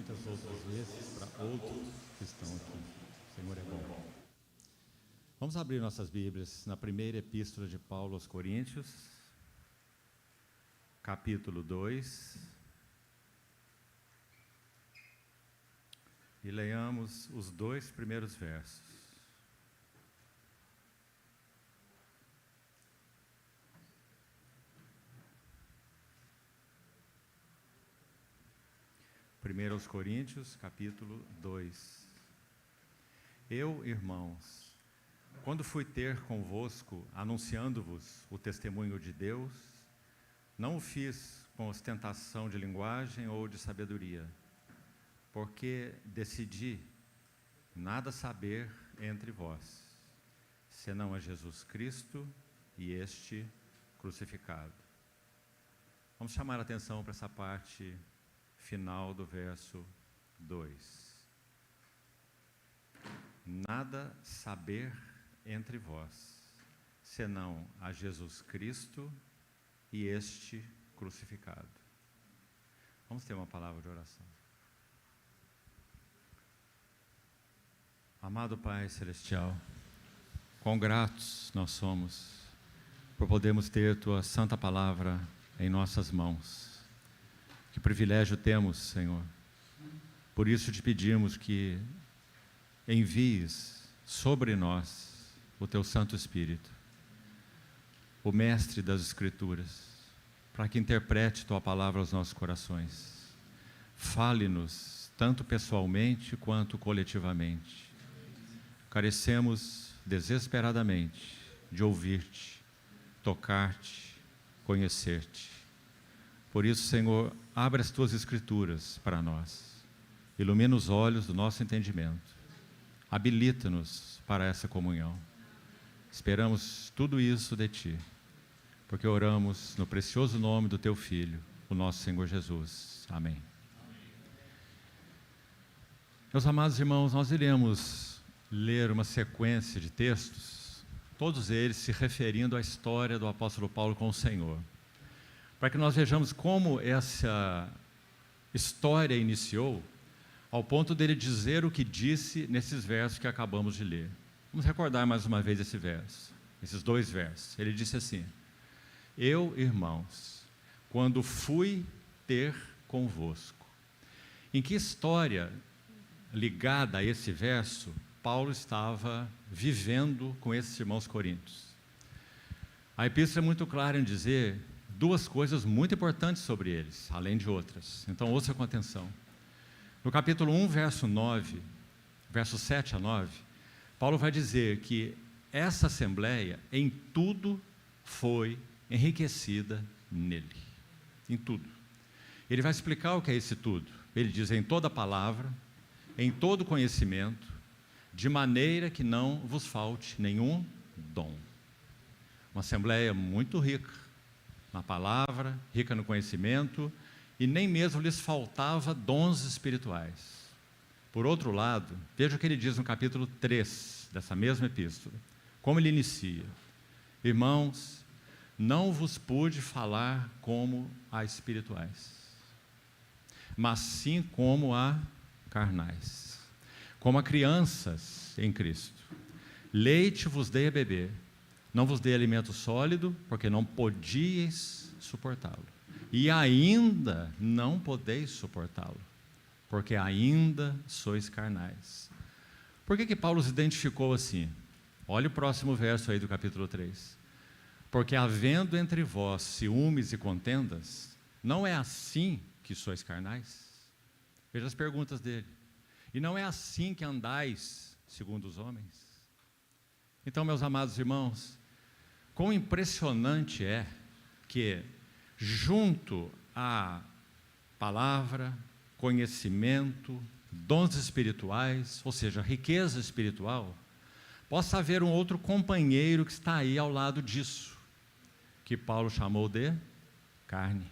muitas outras vezes para outros que estão aqui. O Senhor é bom. Vamos abrir nossas Bíblias na primeira epístola de Paulo aos Coríntios, capítulo 2, e leiamos os 2 primeiros versos. Primeiro aos Coríntios, capítulo 2. Eu, irmãos, quando fui ter convosco, anunciando-vos o testemunho de Deus, não o fiz com ostentação de linguagem ou de sabedoria, porque decidi nada saber entre vós, senão a Jesus Cristo e este crucificado. Vamos chamar a atenção para essa parte final do verso 2. Nada saber entre vós, senão a Jesus Cristo e este crucificado. Vamos ter uma palavra de oração. Amado Pai Celestial, quão gratos nós somos por podermos ter Tua Santa Palavra em nossas mãos. Que privilégio temos, Senhor. Por isso te pedimos que envies sobre nós o Teu Santo Espírito, o Mestre das Escrituras, para que interprete Tua Palavra aos nossos corações. Fale-nos, tanto pessoalmente quanto coletivamente. Carecemos desesperadamente de ouvir-te, tocar-te, conhecer-te. Por isso, Senhor, abre as Tuas Escrituras para nós, ilumina os olhos do nosso entendimento, habilita-nos para essa comunhão. Esperamos tudo isso de Ti, porque oramos no precioso nome do Teu Filho, o nosso Senhor Jesus. Amém. Meus amados irmãos, nós iremos ler uma sequência de textos, todos eles se referindo à história do apóstolo Paulo com o Senhor, para que nós vejamos como essa história iniciou, ao ponto dele dizer o que disse nesses versos que acabamos de ler. Vamos recordar mais uma vez esse verso, esses 2 versos. Ele disse assim: eu, irmãos, quando fui ter convosco. Em que história ligada a esse verso Paulo estava vivendo com esses irmãos coríntios? A epístola é muito clara em dizer 2 coisas muito importantes sobre eles, além de outras. Então ouça com atenção. No capítulo 1, verso 9, verso 7 a 9, Paulo vai dizer que essa assembleia em tudo foi enriquecida nele. Em tudo. Ele vai explicar o que é esse tudo. Ele diz: em toda palavra, em todo conhecimento, de maneira que não vos falte nenhum dom. Uma assembleia muito rica na palavra, rica no conhecimento, e nem mesmo lhes faltava dons espirituais. Por outro lado, veja o que ele diz no capítulo 3 dessa mesma epístola, como ele inicia: irmãos, não vos pude falar como a espirituais, mas sim como a carnais, como a crianças em Cristo. Leite vos dei a beber, não vos dei alimento sólido, porque não podíeis suportá-lo. E ainda não podeis suportá-lo, porque ainda sois carnais. Por que Paulo se identificou assim? Olha o próximo verso aí do capítulo 3. Porque havendo entre vós ciúmes e contendas, não é assim que sois carnais? Veja as perguntas dele. E não é assim que andais segundo os homens? Então, meus amados irmãos, quão impressionante é que, junto à palavra, conhecimento, dons espirituais, ou seja, riqueza espiritual, possa haver um outro companheiro que está aí ao lado disso, que Paulo chamou de carne.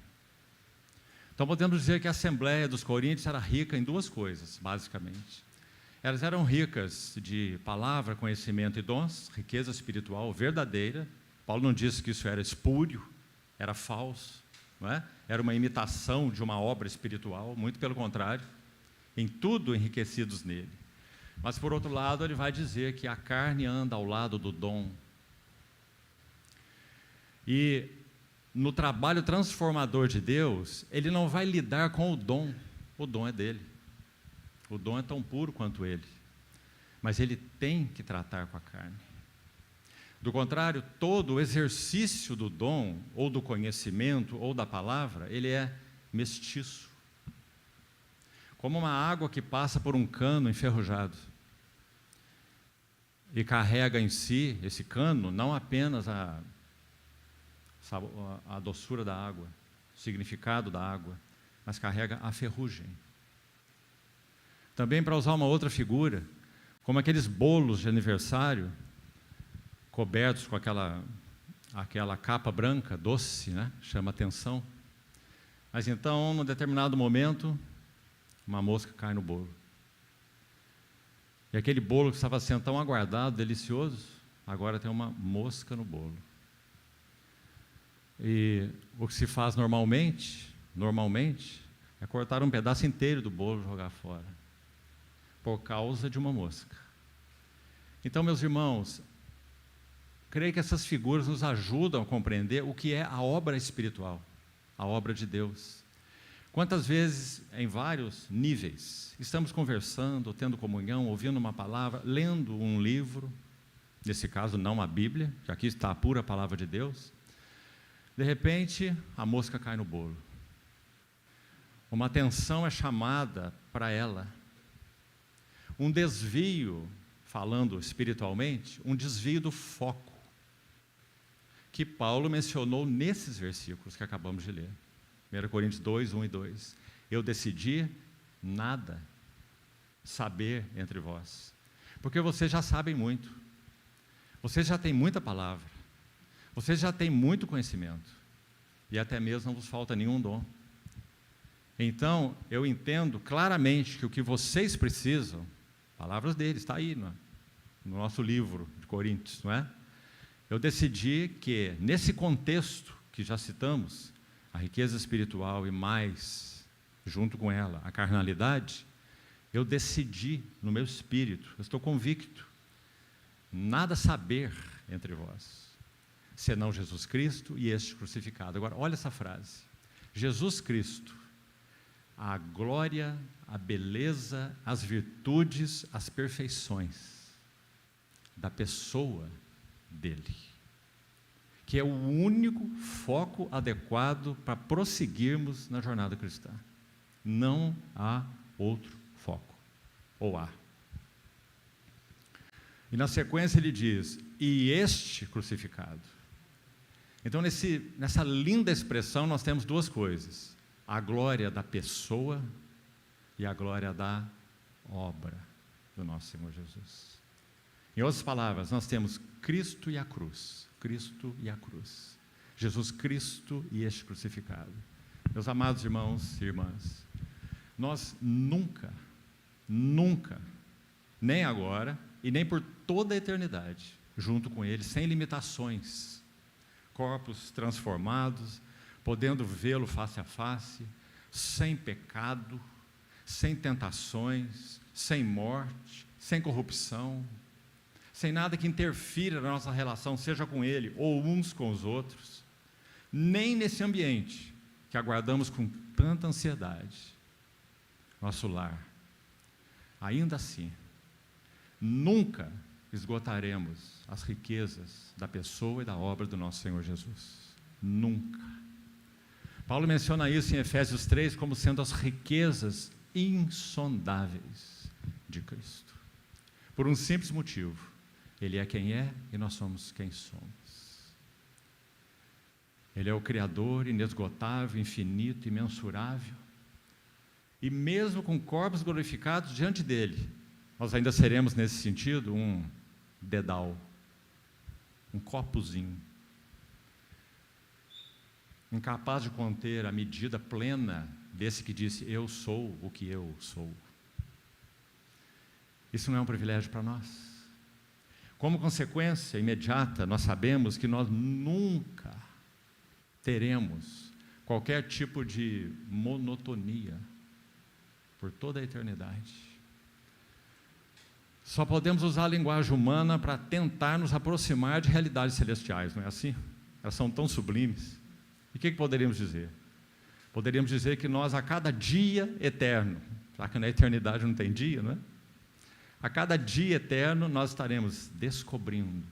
Então podemos dizer que a Assembleia dos Coríntios era rica em 2 coisas, basicamente. Elas eram ricas de palavra, conhecimento e dons, riqueza espiritual verdadeira. Paulo não disse que isso era espúrio, era falso, não é? Era uma imitação de uma obra espiritual, muito pelo contrário. em tudo enriquecidos nele. Mas, por outro lado, ele vai dizer que a carne anda ao lado do dom. E no trabalho transformador de Deus, ele não vai lidar com o dom é dele. O dom é tão puro quanto ele. Mas ele tem que tratar com a carne. Do contrário, todo o exercício do dom, ou do conhecimento, ou da palavra, ele é mestiço. Como uma água que passa por um cano enferrujado e carrega em si, esse cano, não apenas a doçura da água, o significado da água, mas carrega a ferrugem. Também, para usar uma outra figura, como aqueles bolos de aniversário, cobertos com aquela capa branca, doce, né? Chama atenção. Mas então, num determinado momento, uma mosca cai no bolo. E aquele bolo que estava sendo tão aguardado, delicioso, agora tem uma mosca no bolo. E o que se faz normalmente, é cortar um pedaço inteiro do bolo e jogar fora, por causa de uma mosca. Então, meus irmãos, creio que essas figuras nos ajudam a compreender o que é a obra espiritual, a obra de Deus. Quantas vezes, em vários níveis, estamos conversando, tendo comunhão, ouvindo uma palavra, lendo um livro, nesse caso não a Bíblia, que aqui está a pura palavra de Deus, de repente a mosca cai no bolo. Uma atenção é chamada para ela. Um desvio, falando espiritualmente, um desvio do foco, que Paulo mencionou nesses versículos que acabamos de ler. 1 Coríntios 2, 1 e 2. Eu decidi nada saber entre vós, porque vocês já sabem muito, vocês já têm muita palavra, vocês já têm muito conhecimento, e até mesmo não vos falta nenhum dom. Então, eu entendo claramente que o que vocês precisam, palavras dele, está aí no nosso livro de Coríntios, não é? Eu decidi que, nesse contexto que já citamos, a riqueza espiritual e mais, junto com ela, a carnalidade, eu decidi no meu espírito, eu estou convicto, nada saber entre vós, senão Jesus Cristo e este crucificado. Agora, olha essa frase, Jesus Cristo, a glória, a beleza, as virtudes, as perfeições da pessoa dele, que é o único foco adequado para prosseguirmos na jornada cristã. Não há outro foco, ou há. E na sequência ele diz, e este crucificado. Então nessa linda expressão nós temos duas coisas, a glória da pessoa e a glória da obra do nosso Senhor Jesus. Em outras palavras, nós temos Cristo e a cruz, Cristo e a cruz, Jesus Cristo e este crucificado. Meus amados irmãos e irmãs, nós nunca, nem agora e nem por toda a eternidade, junto com Ele, sem limitações, corpos transformados, podendo vê-lo face a face, sem pecado, sem tentações, sem morte, sem corrupção, sem nada que interfira na nossa relação, seja com Ele ou uns com os outros, nem nesse ambiente que aguardamos com tanta ansiedade, nosso lar. Ainda assim, nunca esgotaremos as riquezas da pessoa e da obra do nosso Senhor Jesus. Nunca. Paulo menciona isso em Efésios 3 como sendo as riquezas insondáveis de Cristo. Por um simples motivo, Ele é quem é e nós somos quem somos. Ele é o Criador inesgotável, infinito, imensurável. E mesmo com corpos glorificados diante dEle, nós ainda seremos, nesse sentido, um dedal, um copozinho, incapaz de conter a medida plena desse que disse, eu sou o que eu sou. Isso não é um privilégio para nós? Como consequência imediata, nós sabemos que nós nunca teremos qualquer tipo de monotonia por toda a eternidade. Só podemos usar a linguagem humana para tentar nos aproximar de realidades celestiais, não é assim? Elas são tão sublimes. E o que poderíamos dizer? Poderíamos dizer que nós, a cada dia eterno, já que na eternidade não tem dia, não é? A cada dia eterno nós estaremos descobrindo,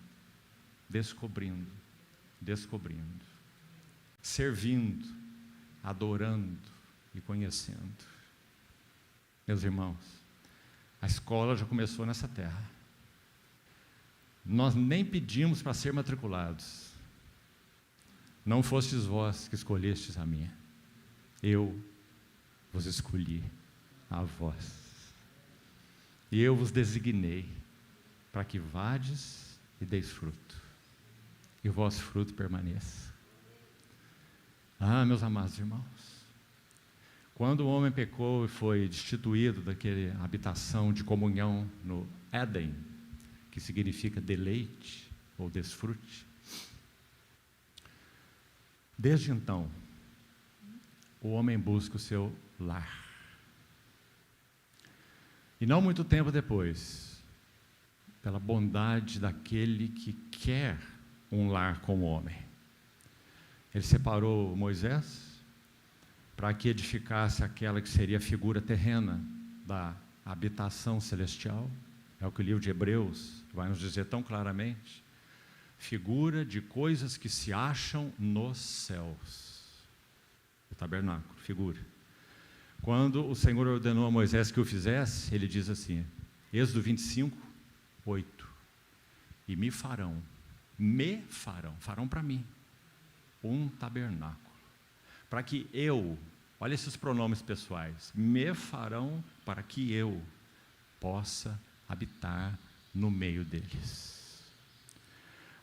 servindo, adorando e conhecendo. Meus irmãos, a escola já começou nessa terra. Nós nem pedimos para ser matriculados. Não fostes vós que escolhestes a minha. Eu vos escolhi a vós. E eu vos designei para que vades e deis fruto, e o vosso fruto permaneça. Ah, meus amados irmãos, quando o homem pecou e foi destituído daquela habitação de comunhão no Éden, que significa deleite ou desfrute, desde então, o homem busca o seu lar. E não muito tempo depois, pela bondade daquele que quer um lar com o homem, ele separou Moisés para que edificasse aquela que seria a figura terrena da habitação celestial. É o que o livro de Hebreus vai nos dizer tão claramente. Figura de coisas que se acham nos céus. O tabernáculo, figura. Quando o Senhor ordenou a Moisés que o fizesse, ele diz assim, Êxodo 25, 8, e farão para mim, um tabernáculo, para que eu, olha esses pronomes pessoais, me farão para que eu possa habitar no meio deles.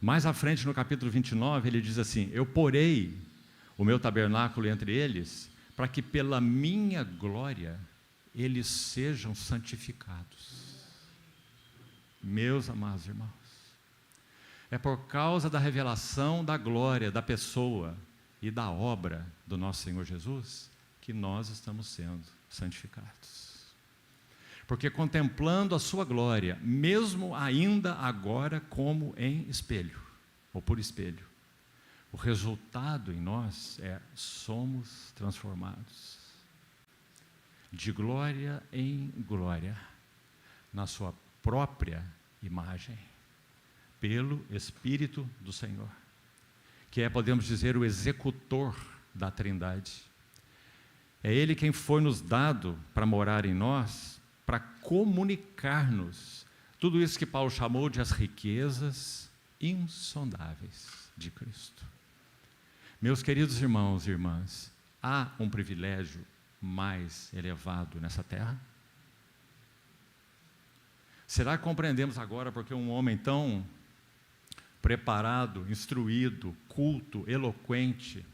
Mais à frente, no capítulo 29, ele diz assim, eu porei o meu tabernáculo entre eles, para que pela minha glória eles sejam santificados. Meus amados irmãos, é por causa da revelação da glória da pessoa e da obra do nosso Senhor Jesus que nós estamos sendo santificados. Porque contemplando a sua glória, mesmo ainda agora como em espelho, ou por espelho, o resultado em nós é, somos transformados de glória em glória, na sua própria imagem, pelo Espírito do Senhor, que é, podemos dizer, o executor da Trindade. É Ele quem foi nos dado para morar em nós, para comunicar-nos tudo isso que Paulo chamou de as riquezas insondáveis de Cristo. Meus queridos irmãos e irmãs, há um privilégio mais elevado nessa terra? Será que compreendemos agora porque um homem tão preparado, instruído, culto, eloquente,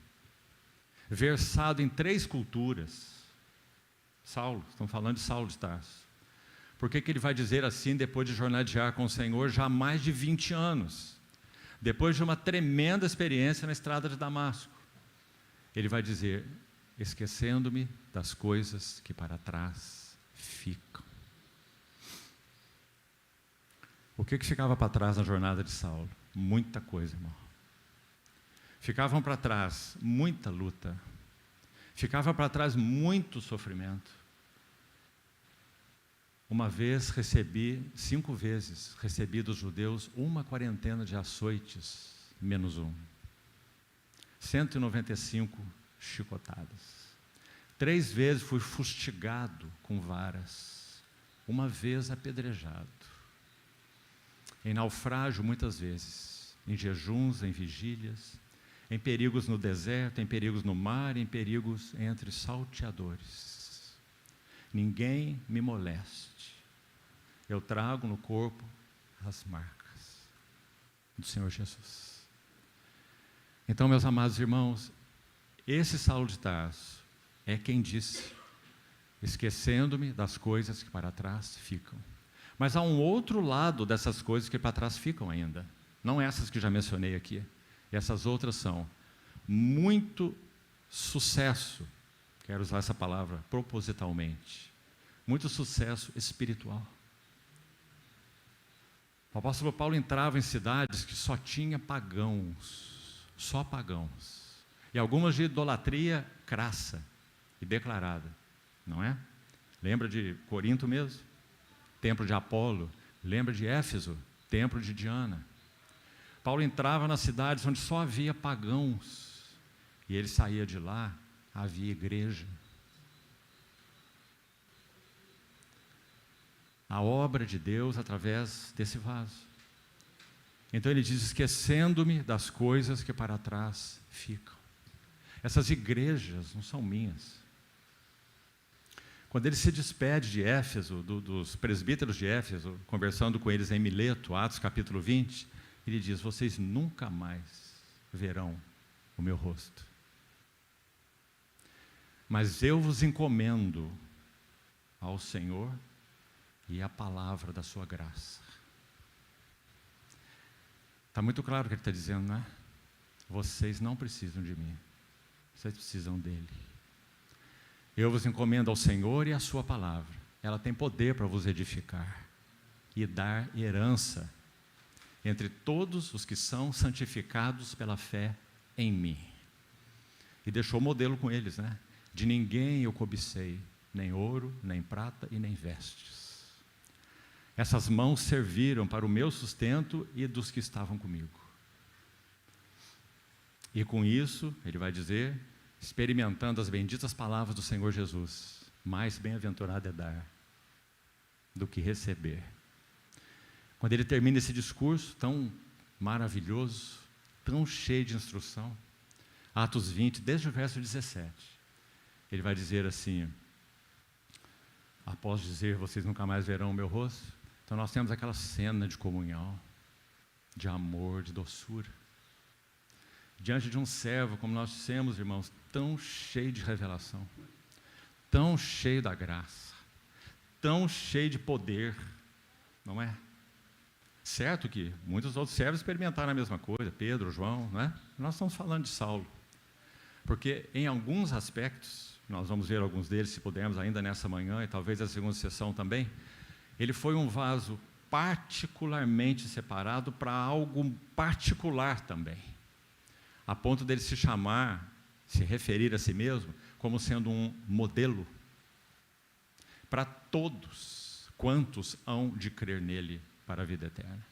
versado em 3 culturas, Saulo, estamos falando de Saulo de Tarso, por que ele vai dizer assim depois de jornadear com o Senhor já há mais de 20 anos? Depois de uma tremenda experiência na estrada de Damasco, ele vai dizer, esquecendo-me das coisas que para trás ficam. O que ficava para trás na jornada de Saulo? Muita coisa, irmão. Ficavam para trás muita luta, ficava para trás muito sofrimento. Uma vez 5 vezes recebi dos judeus uma quarentena de açoites, menos um. 195 chicotadas. 3 vezes fui fustigado com varas. Uma vez apedrejado. Em naufrágio muitas vezes. Em jejuns, em vigílias. Em perigos no deserto, em perigos no mar, em perigos entre salteadores. Ninguém me moleste. Eu trago no corpo as marcas do Senhor Jesus. Então, meus amados irmãos, esse Saulo de Tarso é quem disse, esquecendo-me das coisas que para trás ficam. Mas há um outro lado dessas coisas que para trás ficam ainda. Não essas que já mencionei aqui. Essas outras são muito sucesso, quero usar essa palavra propositalmente, muito sucesso espiritual. O apóstolo Paulo entrava em cidades que só tinha pagãos, só pagãos, e algumas de idolatria crassa e declarada, não é? Lembra de Corinto mesmo? Templo de Apolo. Lembra de Éfeso? Templo de Diana. Paulo entrava nas cidades onde só havia pagãos, e ele saía de lá, havia igreja. A obra de Deus através desse vaso. Então ele diz: esquecendo-me das coisas que para trás ficam. Essas igrejas não são minhas. Quando ele se despede de Éfeso, dos presbíteros de Éfeso, conversando com eles em Mileto, Atos capítulo 20, ele diz: vocês nunca mais verão o meu rosto. Mas eu vos encomendo ao Senhor e à palavra da sua graça. Está muito claro o que ele está dizendo, não é? Vocês não precisam de mim, vocês precisam dele. Eu vos encomendo ao Senhor e à sua palavra. Ela tem poder para vos edificar e dar herança entre todos os que são santificados pela fé em mim. E deixou o modelo com eles, né? De ninguém eu cobicei, nem ouro, nem prata e nem vestes. Essas mãos serviram para o meu sustento e dos que estavam comigo. E com isso, ele vai dizer, experimentando as benditas palavras do Senhor Jesus, mais bem-aventurado é dar do que receber. Quando ele termina esse discurso tão maravilhoso, tão cheio de instrução, Atos 20, desde o verso 17, ele vai dizer assim, após dizer, vocês nunca mais verão o meu rosto, então nós temos aquela cena de comunhão, de amor, de doçura, diante de um servo, como nós dissemos, irmãos, tão cheio de revelação, tão cheio da graça, tão cheio de poder, não é? Certo que muitos outros servos experimentaram a mesma coisa, Pedro, João, não é? Nós estamos falando de Saulo, porque em alguns aspectos, nós vamos ver alguns deles, se pudermos, ainda nessa manhã, e talvez na segunda sessão também, ele foi um vaso particularmente separado para algo particular também, a ponto dele se chamar, se referir a si mesmo, como sendo um modelo para todos quantos hão de crer nele para a vida eterna.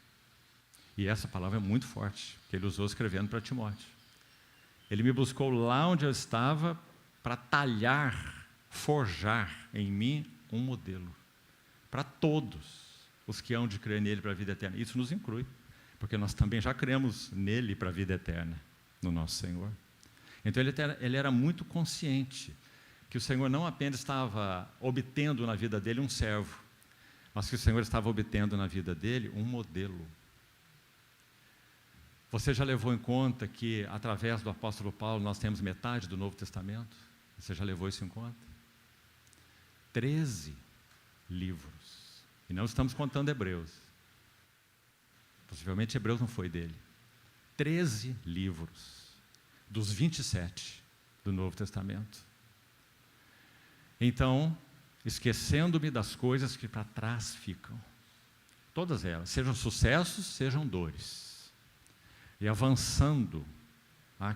E essa palavra é muito forte, que ele usou escrevendo para Timóteo. Ele me buscou lá onde eu estava para talhar, forjar em mim um modelo para todos os que hão de crer nele para a vida eterna. Isso nos inclui, porque nós também já cremos nele para a vida eterna, no nosso Senhor. Então ele era muito consciente que o Senhor não apenas estava obtendo na vida dele um servo, mas que o Senhor estava obtendo na vida dele um modelo. Você já levou em conta que através do apóstolo Paulo nós temos metade do Novo Testamento? Você já levou isso em conta? 13 livros. E não estamos contando Hebreus. Possivelmente Hebreus não foi dele. 13 livros dos 27 do Novo Testamento. Então, esquecendo-me das coisas que para trás ficam, todas elas, sejam sucessos, sejam dores, e avançando,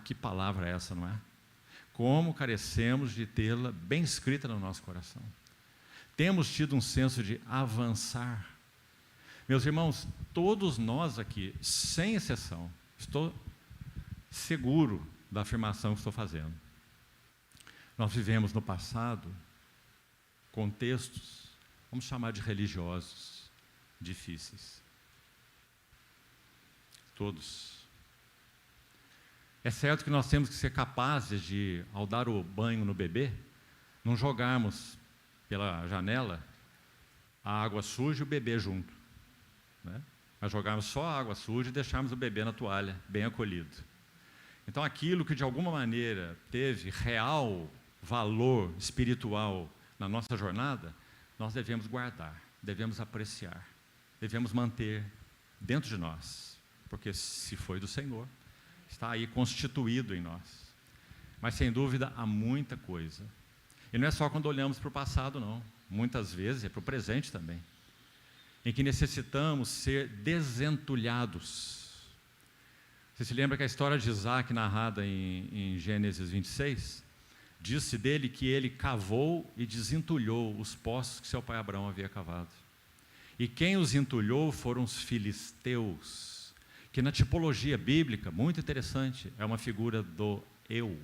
que palavra é essa, não é? Como carecemos de tê-la bem escrita no nosso coração. Temos tido um senso de avançar. Meus irmãos, todos nós aqui, sem exceção, estou seguro da afirmação que estou fazendo. Nós vivemos no passado contextos, vamos chamar de religiosos, difíceis. Todos. É certo que nós temos que ser capazes de, ao dar o banho no bebê, não jogarmos pela janela a água suja e o bebê junto, né? Mas jogarmos só a água suja e deixarmos o bebê na toalha, bem acolhido. Então aquilo que de alguma maneira teve real valor espiritual na nossa jornada, nós devemos guardar, devemos apreciar, devemos manter dentro de nós, porque se foi do Senhor, está aí constituído em nós. Mas sem dúvida há muita coisa. E não é só quando olhamos para o passado, não. muitas vezes é para o presente também, em que necessitamos ser desentulhados. Você se lembra que a história de Isaac, narrada em Gênesis 26, disse dele que ele cavou e desentulhou os poços que seu pai Abraão havia cavado. E quem os entulhou foram os filisteus, que na tipologia bíblica, muito interessante, é uma figura do eu.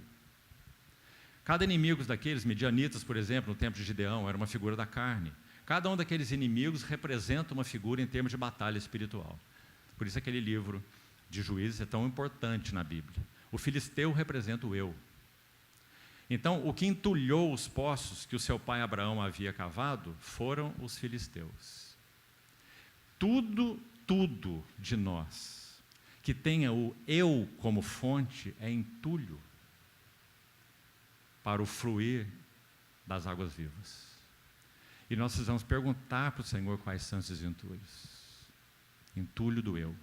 Cada inimigo daqueles, midianitas, por exemplo, no tempo de Gideão, era uma figura da carne. Cada um daqueles inimigos representa uma figura em termos de batalha espiritual. Por isso aquele livro de Juízes é tão importante na Bíblia. O filisteu representa o eu. Então, o que entulhou os poços que o seu pai Abraão havia cavado foram os filisteus. Tudo de nós que tenha o eu como fonte é entulho para o fluir das águas vivas. E nós precisamos perguntar para o Senhor quais são esses entulhos. Entulho do eu.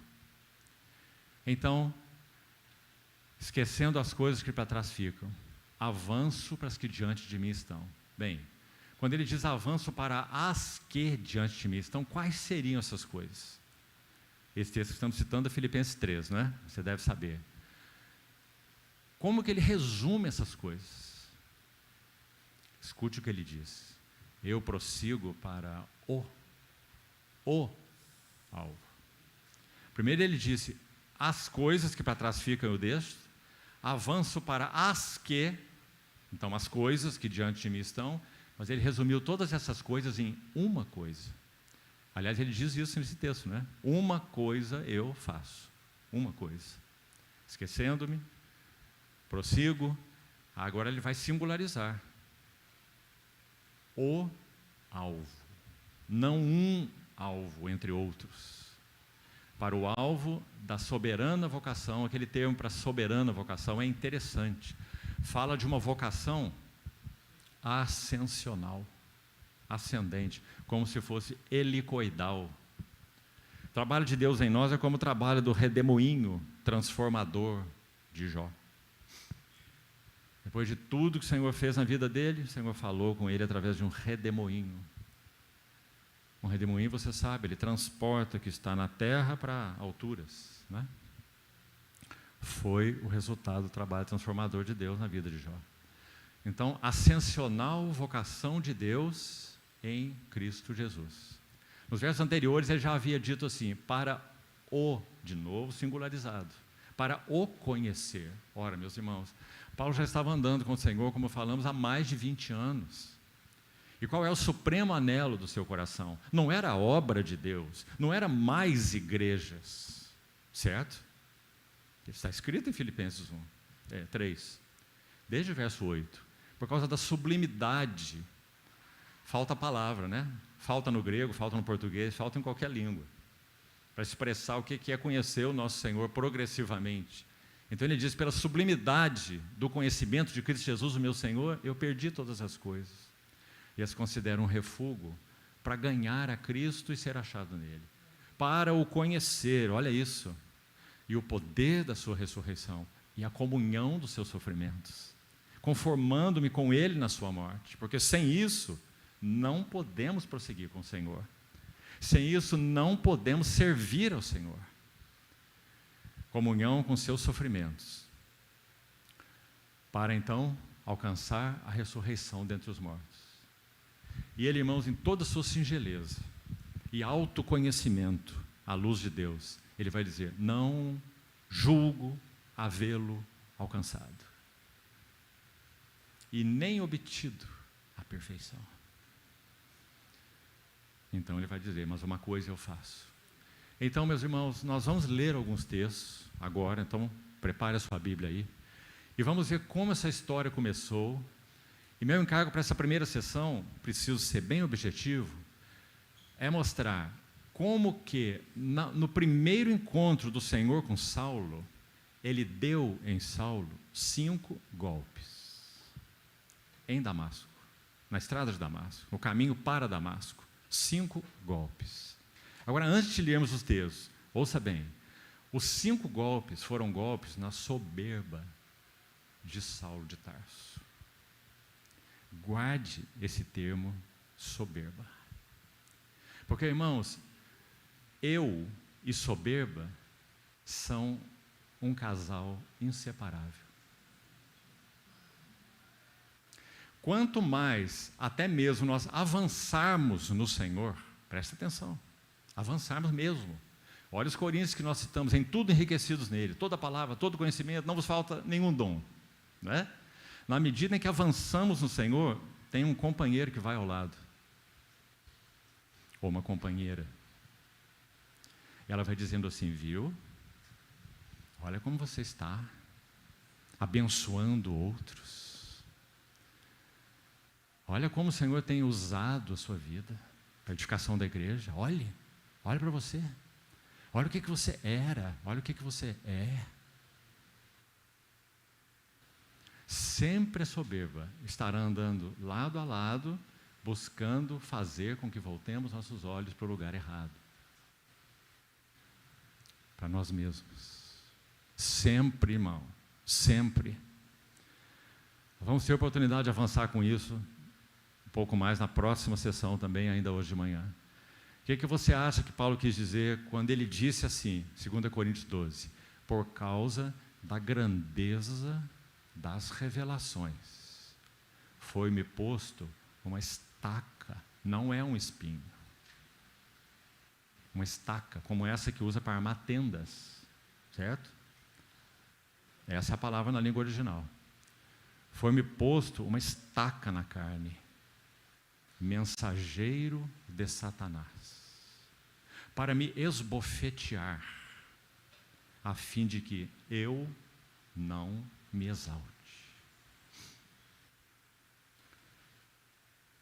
Então, esquecendo as coisas que para trás ficam, avanço para as que diante de mim estão. Bem, quando ele diz avanço para as que diante de mim estão, quais seriam essas coisas? Esse texto que estamos citando é Filipenses 3, não é? Você deve saber. Como que ele resume essas coisas? Escute o que ele diz. Eu prossigo para o alvo. Primeiro ele disse, as coisas que para trás ficam eu deixo, avanço para as que, então as coisas que diante de mim estão, mas ele resumiu todas essas coisas em uma coisa. Aliás, ele diz isso nesse texto, né? Uma coisa eu faço, uma coisa. Esquecendo-me, prossigo, agora ele vai singularizar. O alvo, não um alvo entre outros, para o alvo da soberana vocação. Aquele termo para soberana vocação é interessante, fala de uma vocação ascensional, ascendente, como se fosse helicoidal. O trabalho de Deus em nós é como o trabalho do redemoinho transformador de Jó. Depois de tudo que o Senhor fez na vida dele, o Senhor falou com ele através de um redemoinho. Um redemoinho, você sabe, ele transporta o que está na terra para alturas, né? Foi o resultado do trabalho transformador de Deus na vida de Jó. Então, ascensional vocação de Deus em Cristo Jesus. Nos versos anteriores ele já havia dito assim, para o, de novo, singularizado, para o conhecer. Ora, meus irmãos, Paulo já estava andando com o Senhor, como falamos, há mais de 20 anos. E qual é o supremo anelo do seu coração? Não era a obra de Deus, não era mais igrejas, certo? Está escrito em Filipenses 3, desde o verso 8. Por causa da sublimidade, falta a palavra, né? Falta no grego, falta no português, falta em qualquer língua, para expressar o que é conhecer o nosso Senhor progressivamente. Então ele diz, pela sublimidade do conhecimento de Cristo Jesus, o meu Senhor, eu perdi todas as coisas. E as considero um refúgio para ganhar a Cristo e ser achado nele. Para o conhecer, olha isso, e o poder da sua ressurreição, e a comunhão dos seus sofrimentos, conformando-me com ele na sua morte, porque sem isso, não podemos prosseguir com o Senhor. Sem isso, não podemos servir ao Senhor. Comunhão com seus sofrimentos, para então alcançar a ressurreição dentre os mortos. E ele, irmãos, em toda a sua singeleza e autoconhecimento à luz de Deus, ele vai dizer, não julgo havê-lo alcançado e nem obtido a perfeição. Então ele vai dizer, mas uma coisa eu faço. Então, meus irmãos, nós vamos ler alguns textos agora, então prepare a sua Bíblia aí, e vamos ver como essa história começou. E meu encargo para essa primeira sessão, preciso ser bem objetivo, é mostrar como que no primeiro encontro do Senhor com Saulo, ele deu em Saulo 5 golpes, em Damasco, na estrada de Damasco, no caminho para Damasco, 5 golpes. Agora, antes de lermos os textos, ouça bem, os 5 golpes foram golpes na soberba de Saulo de Tarso. Guarde esse termo, soberba. Porque, irmãos, eu e soberba são um casal inseparável. Quanto mais, até mesmo nós avançarmos no Senhor, presta atenção, avançarmos mesmo. Olha os Coríntios que nós citamos, em tudo enriquecidos nele, toda palavra, todo conhecimento, não vos falta nenhum dom, né? Na medida em que avançamos no Senhor, tem um companheiro que vai ao lado, ou uma companheira. Ela vai dizendo assim, viu? Olha como você está, abençoando outros. Olha como o Senhor tem usado a sua vida, para a edificação da igreja. Olhe para você. Olha o que você era, olha o que você é. Sempre a soberba estará andando lado a lado, buscando fazer com que voltemos nossos olhos para o lugar errado. Para nós mesmos. Sempre, irmão, sempre. Vamos ter oportunidade de avançar com isso um pouco mais na próxima sessão também, ainda hoje de manhã. O que você acha que Paulo quis dizer quando ele disse assim, 2 Coríntios 12, por causa da grandeza das revelações, foi-me posto uma estaca, não é um espinho, uma estaca, como essa que usa para armar tendas, certo? Essa é a palavra na língua original. Foi-me posto uma estaca na carne, mensageiro de Satanás, para me esbofetear, a fim de que eu não me exalte.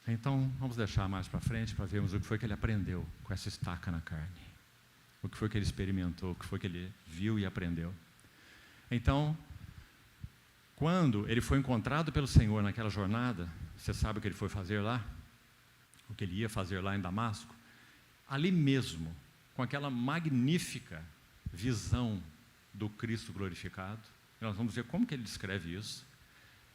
Então, vamos deixar mais para frente para vermos o que foi que ele aprendeu com essa estaca na carne. O que foi que ele experimentou, o que foi que ele viu e aprendeu. Então, quando ele foi encontrado pelo Senhor naquela jornada, você sabe o que ele foi fazer lá? O que ele ia fazer lá em Damasco? Ali mesmo, com aquela magnífica visão do Cristo glorificado, nós vamos ver como que ele descreve isso.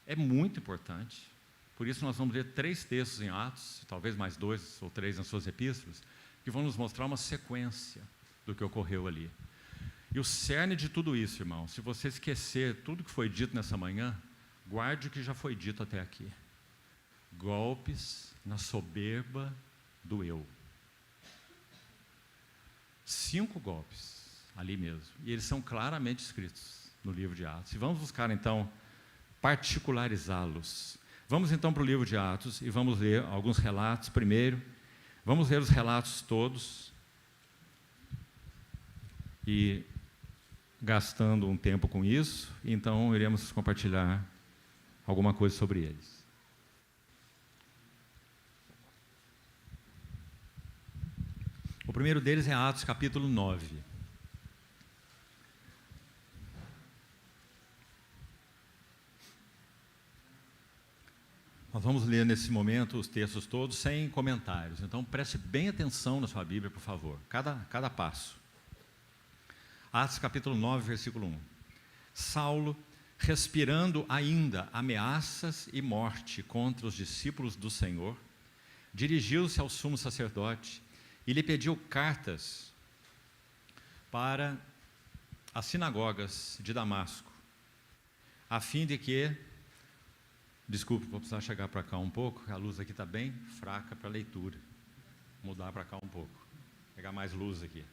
É muito importante. Por isso nós vamos ler 3 textos em Atos, talvez mais 2 ou 3 nas suas epístolas, que vão nos mostrar uma sequência do que ocorreu ali. E o cerne de tudo isso, irmão, se você esquecer tudo que foi dito nessa manhã, guarde o que já foi dito até aqui. Golpes na soberba do eu. 5 golpes, ali mesmo. E eles são claramente escritos no livro de Atos. E vamos buscar, então, particularizá-los. Vamos, então, para o livro de Atos e vamos ler alguns relatos primeiro. Vamos ler os relatos todos. E, gastando um tempo com isso, então, iremos compartilhar alguma coisa sobre eles. O primeiro deles é Atos capítulo 9. Nós vamos ler nesse momento os textos todos sem comentários. Então preste bem atenção na sua Bíblia, por favor. Cada passo. Atos capítulo 9, versículo 1. Saulo, respirando ainda ameaças e morte contra os discípulos do Senhor, dirigiu-se ao sumo sacerdote e lhe pediu cartas para as sinagogas de Damasco, a fim de que... Desculpe, vou precisar chegar para cá um pouco, a luz aqui está bem fraca para a leitura. Mudar para cá um pouco, pegar mais luz aqui.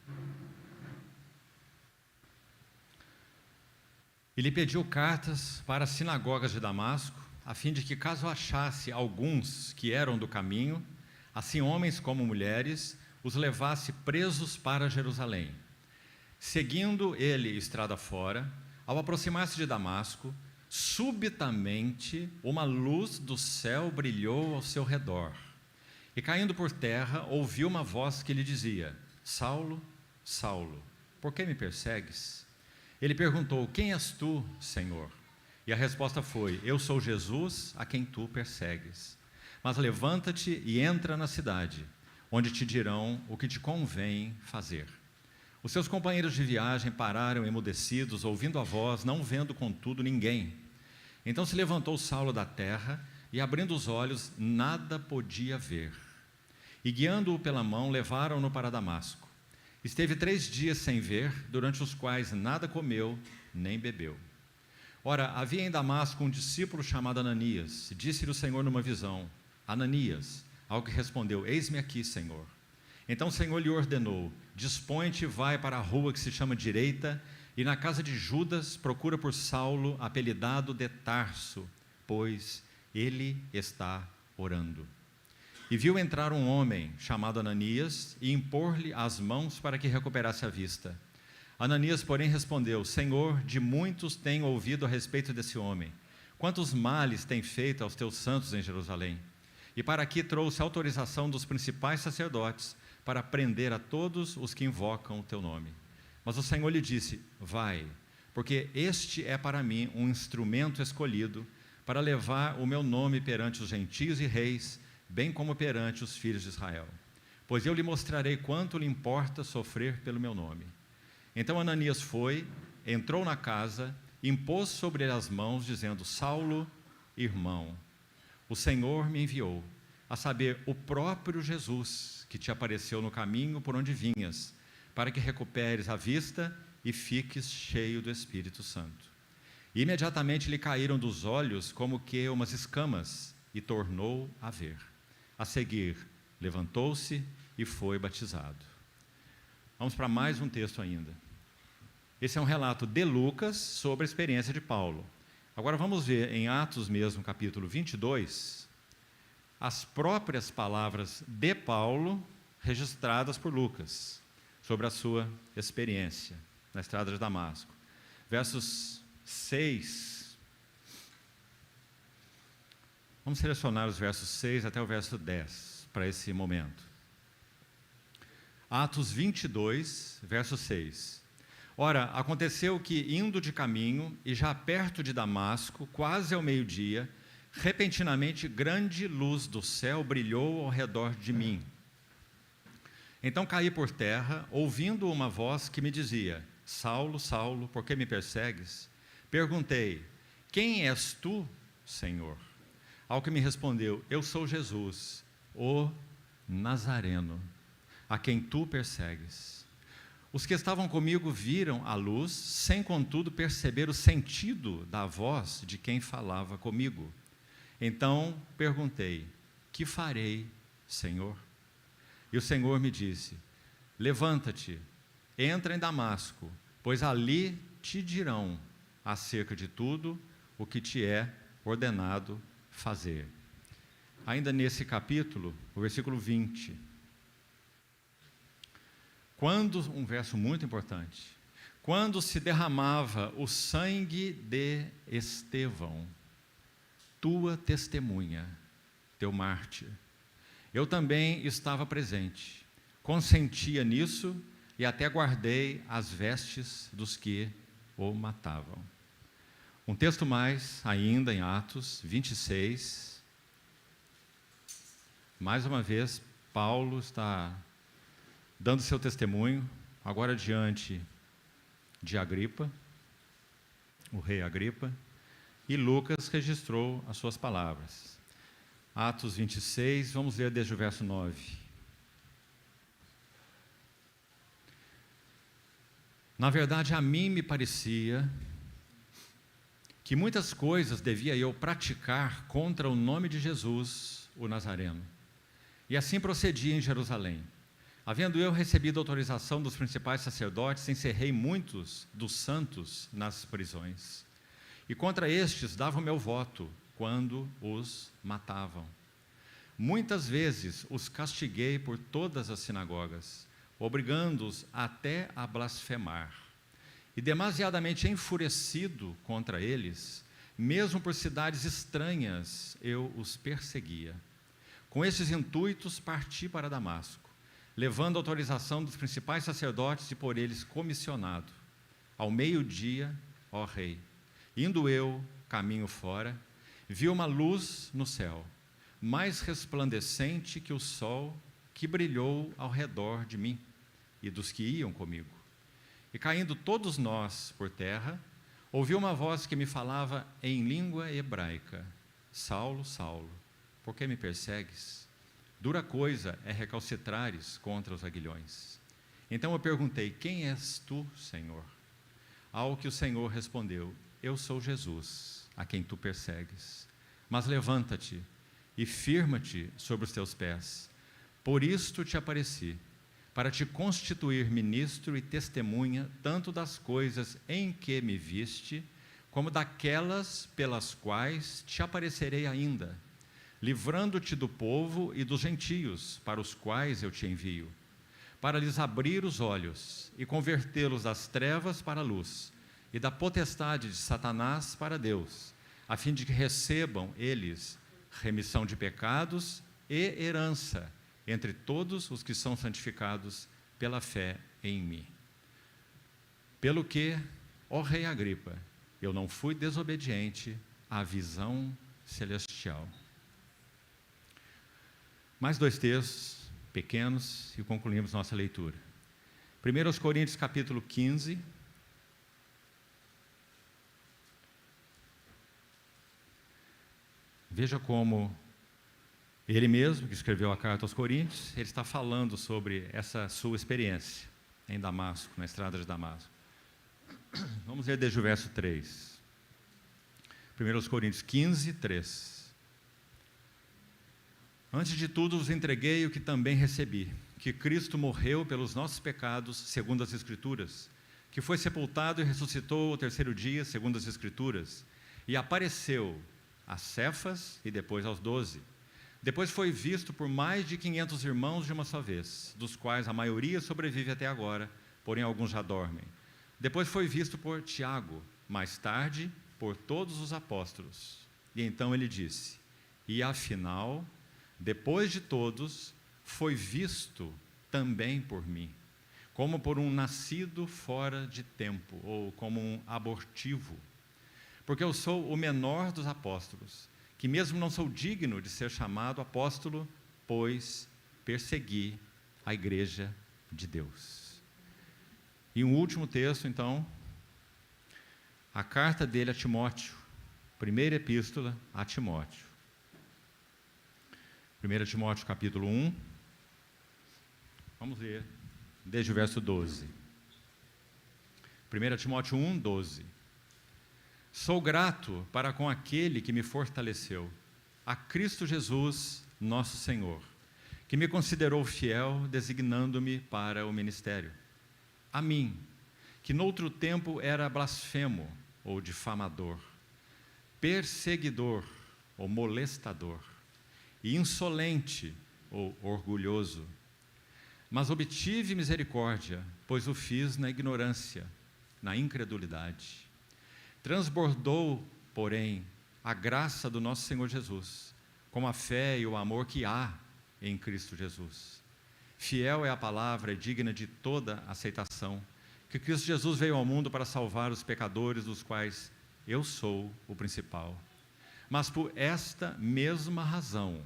E lhe pediu cartas para as sinagogas de Damasco, a fim de que, caso achasse alguns que eram do caminho, assim homens como mulheres, os levasse presos para Jerusalém. Seguindo ele estrada fora, ao aproximar-se de Damasco, subitamente uma luz do céu brilhou ao seu redor. E caindo por terra, ouviu uma voz que lhe dizia: Saulo, Saulo, por que me persegues? Ele perguntou: quem és tu, Senhor? E a resposta foi: eu sou Jesus, a quem tu persegues. Mas levanta-te e entra na cidade, onde te dirão o que te convém fazer. Os seus companheiros de viagem pararam emudecidos, ouvindo a voz, não vendo, contudo, ninguém. Então se levantou Saulo da terra, e abrindo os olhos, nada podia ver. e, guiando-o pela mão, levaram-no para Damasco. Esteve 3 dias sem ver, durante os quais nada comeu nem bebeu. Ora, havia em Damasco um discípulo chamado Ananias. Disse-lhe o Senhor numa visão: Ananias. Ao que respondeu: Eis-me aqui, Senhor. Então o Senhor lhe ordenou: Dispõe-te e vai para a rua que se chama Direita, e na casa de Judas procura por Saulo, apelidado de Tarso, pois ele está orando. E viu entrar um homem chamado Ananias e impor-lhe as mãos para que recuperasse a vista. Ananias, porém, respondeu: Senhor, de muitos tenho ouvido a respeito desse homem. Quantos males tem feito aos teus santos em Jerusalém? E para aqui trouxe autorização dos principais sacerdotes para prender a todos os que invocam o teu nome. Mas o Senhor lhe disse: Vai, porque este é para mim um instrumento escolhido para levar o meu nome perante os gentios e reis, bem como perante os filhos de Israel. Pois eu lhe mostrarei quanto lhe importa sofrer pelo meu nome. Então Ananias foi, entrou na casa, impôs sobre ele as mãos, dizendo: Saulo, irmão, o Senhor me enviou, a saber, o próprio Jesus, que te apareceu no caminho por onde vinhas, para que recuperes a vista e fiques cheio do Espírito Santo. E imediatamente lhe caíram dos olhos como que umas escamas, e tornou a ver. A seguir, levantou-se e foi batizado. Vamos para mais um texto ainda. Esse é um relato de Lucas sobre a experiência de Paulo. Agora vamos ver em Atos mesmo, capítulo 22, as próprias palavras de Paulo registradas por Lucas sobre a sua experiência na estrada de Damasco. Versos 6. Vamos selecionar os versos 6 até o verso 10 para esse momento. Atos 22, verso 6. Ora, aconteceu que, indo de caminho, e já perto de Damasco, quase ao meio-dia, repentinamente grande luz do céu brilhou ao redor de mim. Então caí por terra, ouvindo uma voz que me dizia: Saulo, Saulo, por que me persegues? Perguntei: Quem és tu, Senhor? Ao que me respondeu: Eu sou Jesus, o Nazareno, a quem tu persegues. Os que estavam comigo viram a luz, sem contudo perceber o sentido da voz de quem falava comigo. Então perguntei: Que farei, Senhor? E o Senhor me disse: Levanta-te, entra em Damasco, pois ali te dirão acerca de tudo o que te é ordenado fazer. Ainda nesse capítulo, o versículo 20. Um verso muito importante. Quando se derramava o sangue de Estevão, tua testemunha, teu mártir, eu também estava presente, consentia nisso e até guardei as vestes dos que o matavam. Um texto mais, ainda em Atos 26. Mais uma vez, Paulo está dando seu testemunho, agora diante de Agripa, o rei Agripa, e Lucas registrou as suas palavras. Atos 26, vamos ler desde o verso 9. Na verdade, a mim me parecia que muitas coisas devia eu praticar contra o nome de Jesus, o Nazareno. E assim procedi em Jerusalém. Havendo eu recebido autorização dos principais sacerdotes, encerrei muitos dos santos nas prisões. E contra estes dava o meu voto, quando os matavam. Muitas vezes os castiguei por todas as sinagogas, obrigando-os até a blasfemar. E demasiadamente enfurecido contra eles, mesmo por cidades estranhas, eu os perseguia. Com estes intuitos parti para Damasco, levando a autorização dos principais sacerdotes e por eles comissionado. Ao meio-dia, ó rei, indo eu caminho fora, vi uma luz no céu, mais resplandecente que o sol, que brilhou ao redor de mim e dos que iam comigo. E caindo todos nós por terra, ouvi uma voz que me falava em língua hebraica: Saulo, Saulo, por que me persegues? Dura coisa é recalcitrares contra os aguilhões. Então eu perguntei: quem és tu, Senhor? Ao que o Senhor respondeu: eu sou Jesus, a quem tu persegues. Mas levanta-te e firma-te sobre os teus pés. Por isto te apareci, para te constituir ministro e testemunha, tanto das coisas em que me viste, como daquelas pelas quais te aparecerei ainda, livrando-te do povo e dos gentios, para os quais eu te envio, para lhes abrir os olhos e convertê-los das trevas para a luz, e da potestade de Satanás para Deus, a fim de que recebam eles remissão de pecados e herança entre todos os que são santificados pela fé em mim. Pelo que, ó rei Agripa, eu não fui desobediente à visão celestial. Mais 2 textos pequenos e concluímos nossa leitura. 1 Coríntios capítulo 15. Veja como ele mesmo, que escreveu a carta aos Coríntios, ele está falando sobre essa sua experiência em Damasco, na estrada de Damasco. Vamos ler desde o verso 3. 1 Coríntios 15, 3. Antes de tudo vos entreguei o que também recebi, que Cristo morreu pelos nossos pecados, segundo as Escrituras, que foi sepultado e ressuscitou ao 3º dia, segundo as Escrituras, e apareceu a Cefas e depois aos 12. Depois foi visto por mais de 500 irmãos de uma só vez, dos quais a maioria sobrevive até agora, porém alguns já dormem. Depois foi visto por Tiago, mais tarde por todos os apóstolos. E então ele disse: e afinal, depois de todos, foi visto também por mim, como por um nascido fora de tempo, ou como um abortivo. Porque eu sou o menor dos apóstolos, que mesmo não sou digno de ser chamado apóstolo, pois persegui a igreja de Deus. E um último texto, então, a carta dele a Timóteo, primeira epístola a Timóteo. 1 Timóteo capítulo 1, vamos ler desde o verso 12. 1 Timóteo 1, 12. Sou grato para com aquele que me fortaleceu, a Cristo Jesus, nosso Senhor, que me considerou fiel, designando-me para o ministério. A mim, que noutro tempo era blasfemo ou difamador, perseguidor ou molestador, e insolente ou orgulhoso. Mas obtive misericórdia, pois o fiz na ignorância, na incredulidade. Transbordou, porém, a graça do nosso Senhor Jesus, com a fé e o amor que há em Cristo Jesus. Fiel é a palavra e digna de toda aceitação, que Cristo Jesus veio ao mundo para salvar os pecadores, dos quais eu sou o principal. Mas por esta mesma razão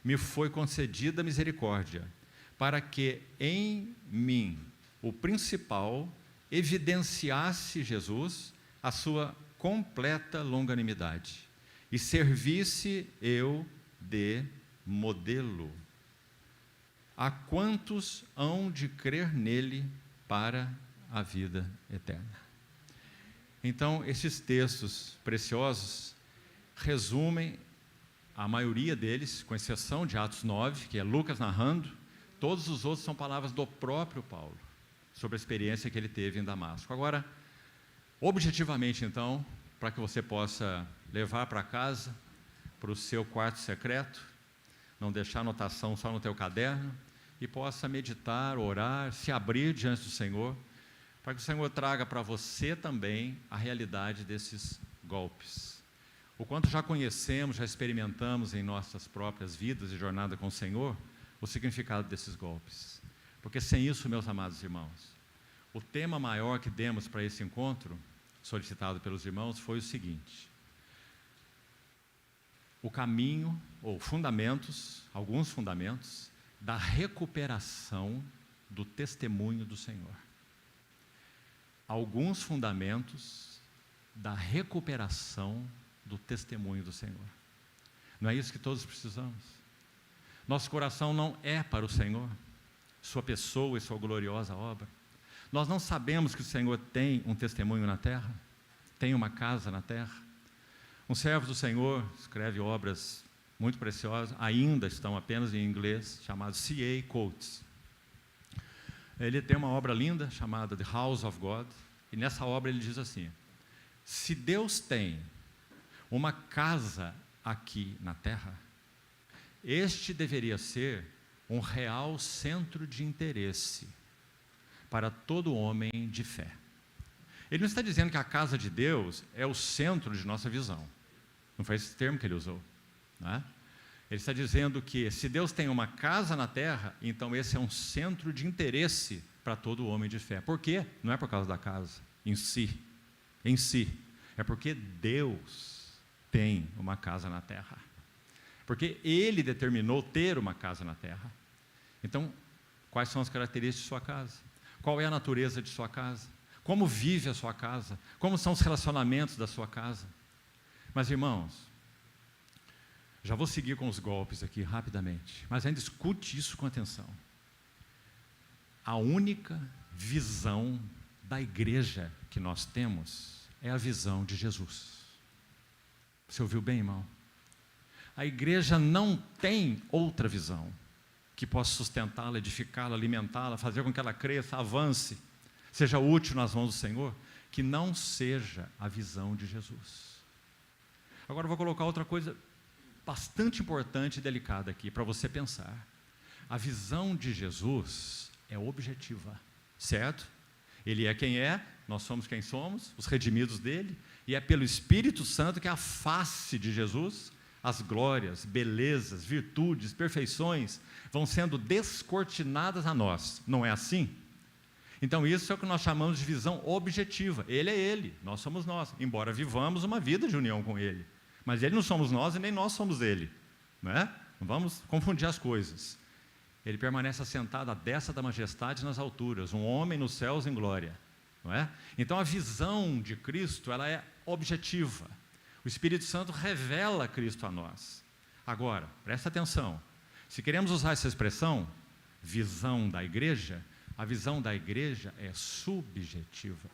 me foi concedida misericórdia, para que em mim, o principal, evidenciasse Jesus a sua completa longanimidade, e servisse eu de modelo a quantos hão de crer nele para a vida eterna. Então, esses textos preciosos resumem, a maioria deles, com exceção de Atos 9, que é Lucas narrando, todos os outros são palavras do próprio Paulo, sobre a experiência que ele teve em Damasco. Agora, objetivamente, então, para que você possa levar para casa, para o seu quarto secreto, não deixar anotação só no teu caderno, e possa meditar, orar, se abrir diante do Senhor, para que o Senhor traga para você também a realidade desses golpes. O quanto já conhecemos, já experimentamos em nossas próprias vidas e jornada com o Senhor, o significado desses golpes. Porque sem isso, meus amados irmãos, o tema maior que demos para esse encontro, solicitado pelos irmãos, foi o seguinte: o caminho, ou fundamentos, alguns fundamentos, da recuperação do testemunho do Senhor. Alguns fundamentos da recuperação do testemunho do Senhor. Não é isso que todos precisamos? Nosso coração não é para o Senhor, sua pessoa e sua gloriosa obra. Nós não sabemos que o Senhor tem um testemunho na terra, tem uma casa na terra. Um servo do Senhor escreve obras muito preciosas, ainda estão apenas em inglês, chamado C.A. Coates. Ele tem uma obra linda chamada The House of God, e nessa obra ele diz assim: se Deus tem uma casa aqui na terra, este deveria ser um real centro de interesse para todo homem de fé. Ele não está dizendo que a casa de Deus é o centro de nossa visão. Não foi esse termo que ele usou, né? Ele está dizendo que se Deus tem uma casa na terra, então esse é um centro de interesse para todo homem de fé. Por quê? Não é por causa da casa em si, é porque Deus tem uma casa na terra. Porque Ele determinou ter uma casa na terra. Então, quais são as características de sua casa? Qual é a natureza de sua casa? Como vive a sua casa? Como são os relacionamentos da sua casa? Mas, irmãos, já vou seguir com os golpes aqui rapidamente, mas ainda escute isso com atenção. A única visão da igreja que nós temos é a visão de Jesus. Você ouviu bem, irmão? A igreja não tem outra visão que possa sustentá-la, edificá-la, alimentá-la, fazer com que ela cresça, avance, seja útil nas mãos do Senhor, que não seja a visão de Jesus. Agora eu vou colocar outra coisa bastante importante e delicada aqui para você pensar. A visão de Jesus é objetiva, certo? Ele é quem é, nós somos quem somos, os redimidos dele, e é pelo Espírito Santo que a face de Jesus, as glórias, belezas, virtudes, perfeições, vão sendo descortinadas a nós. Não é assim? Então isso é o que nós chamamos de visão objetiva. Ele é Ele, nós somos nós, embora vivamos uma vida de união com Ele. Mas Ele não somos nós e nem nós somos Ele. Não é? Não vamos confundir as coisas. Ele permanece assentado à destra da majestade nas alturas, um homem nos céus em glória. Não é? Então a visão de Cristo, ela é objetiva. O Espírito Santo revela Cristo a nós. Agora, presta atenção. Se queremos usar essa expressão, visão da igreja, a visão da igreja é subjetiva.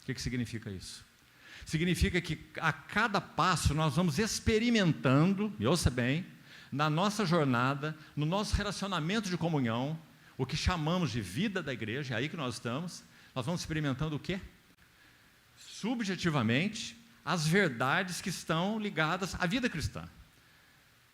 O que significa isso? Significa que a cada passo nós vamos experimentando, e ouça bem, na nossa jornada, no nosso relacionamento de comunhão, o que chamamos de vida da igreja, é aí que nós estamos, nós vamos experimentando o quê? Subjetivamente, as verdades que estão ligadas à vida cristã.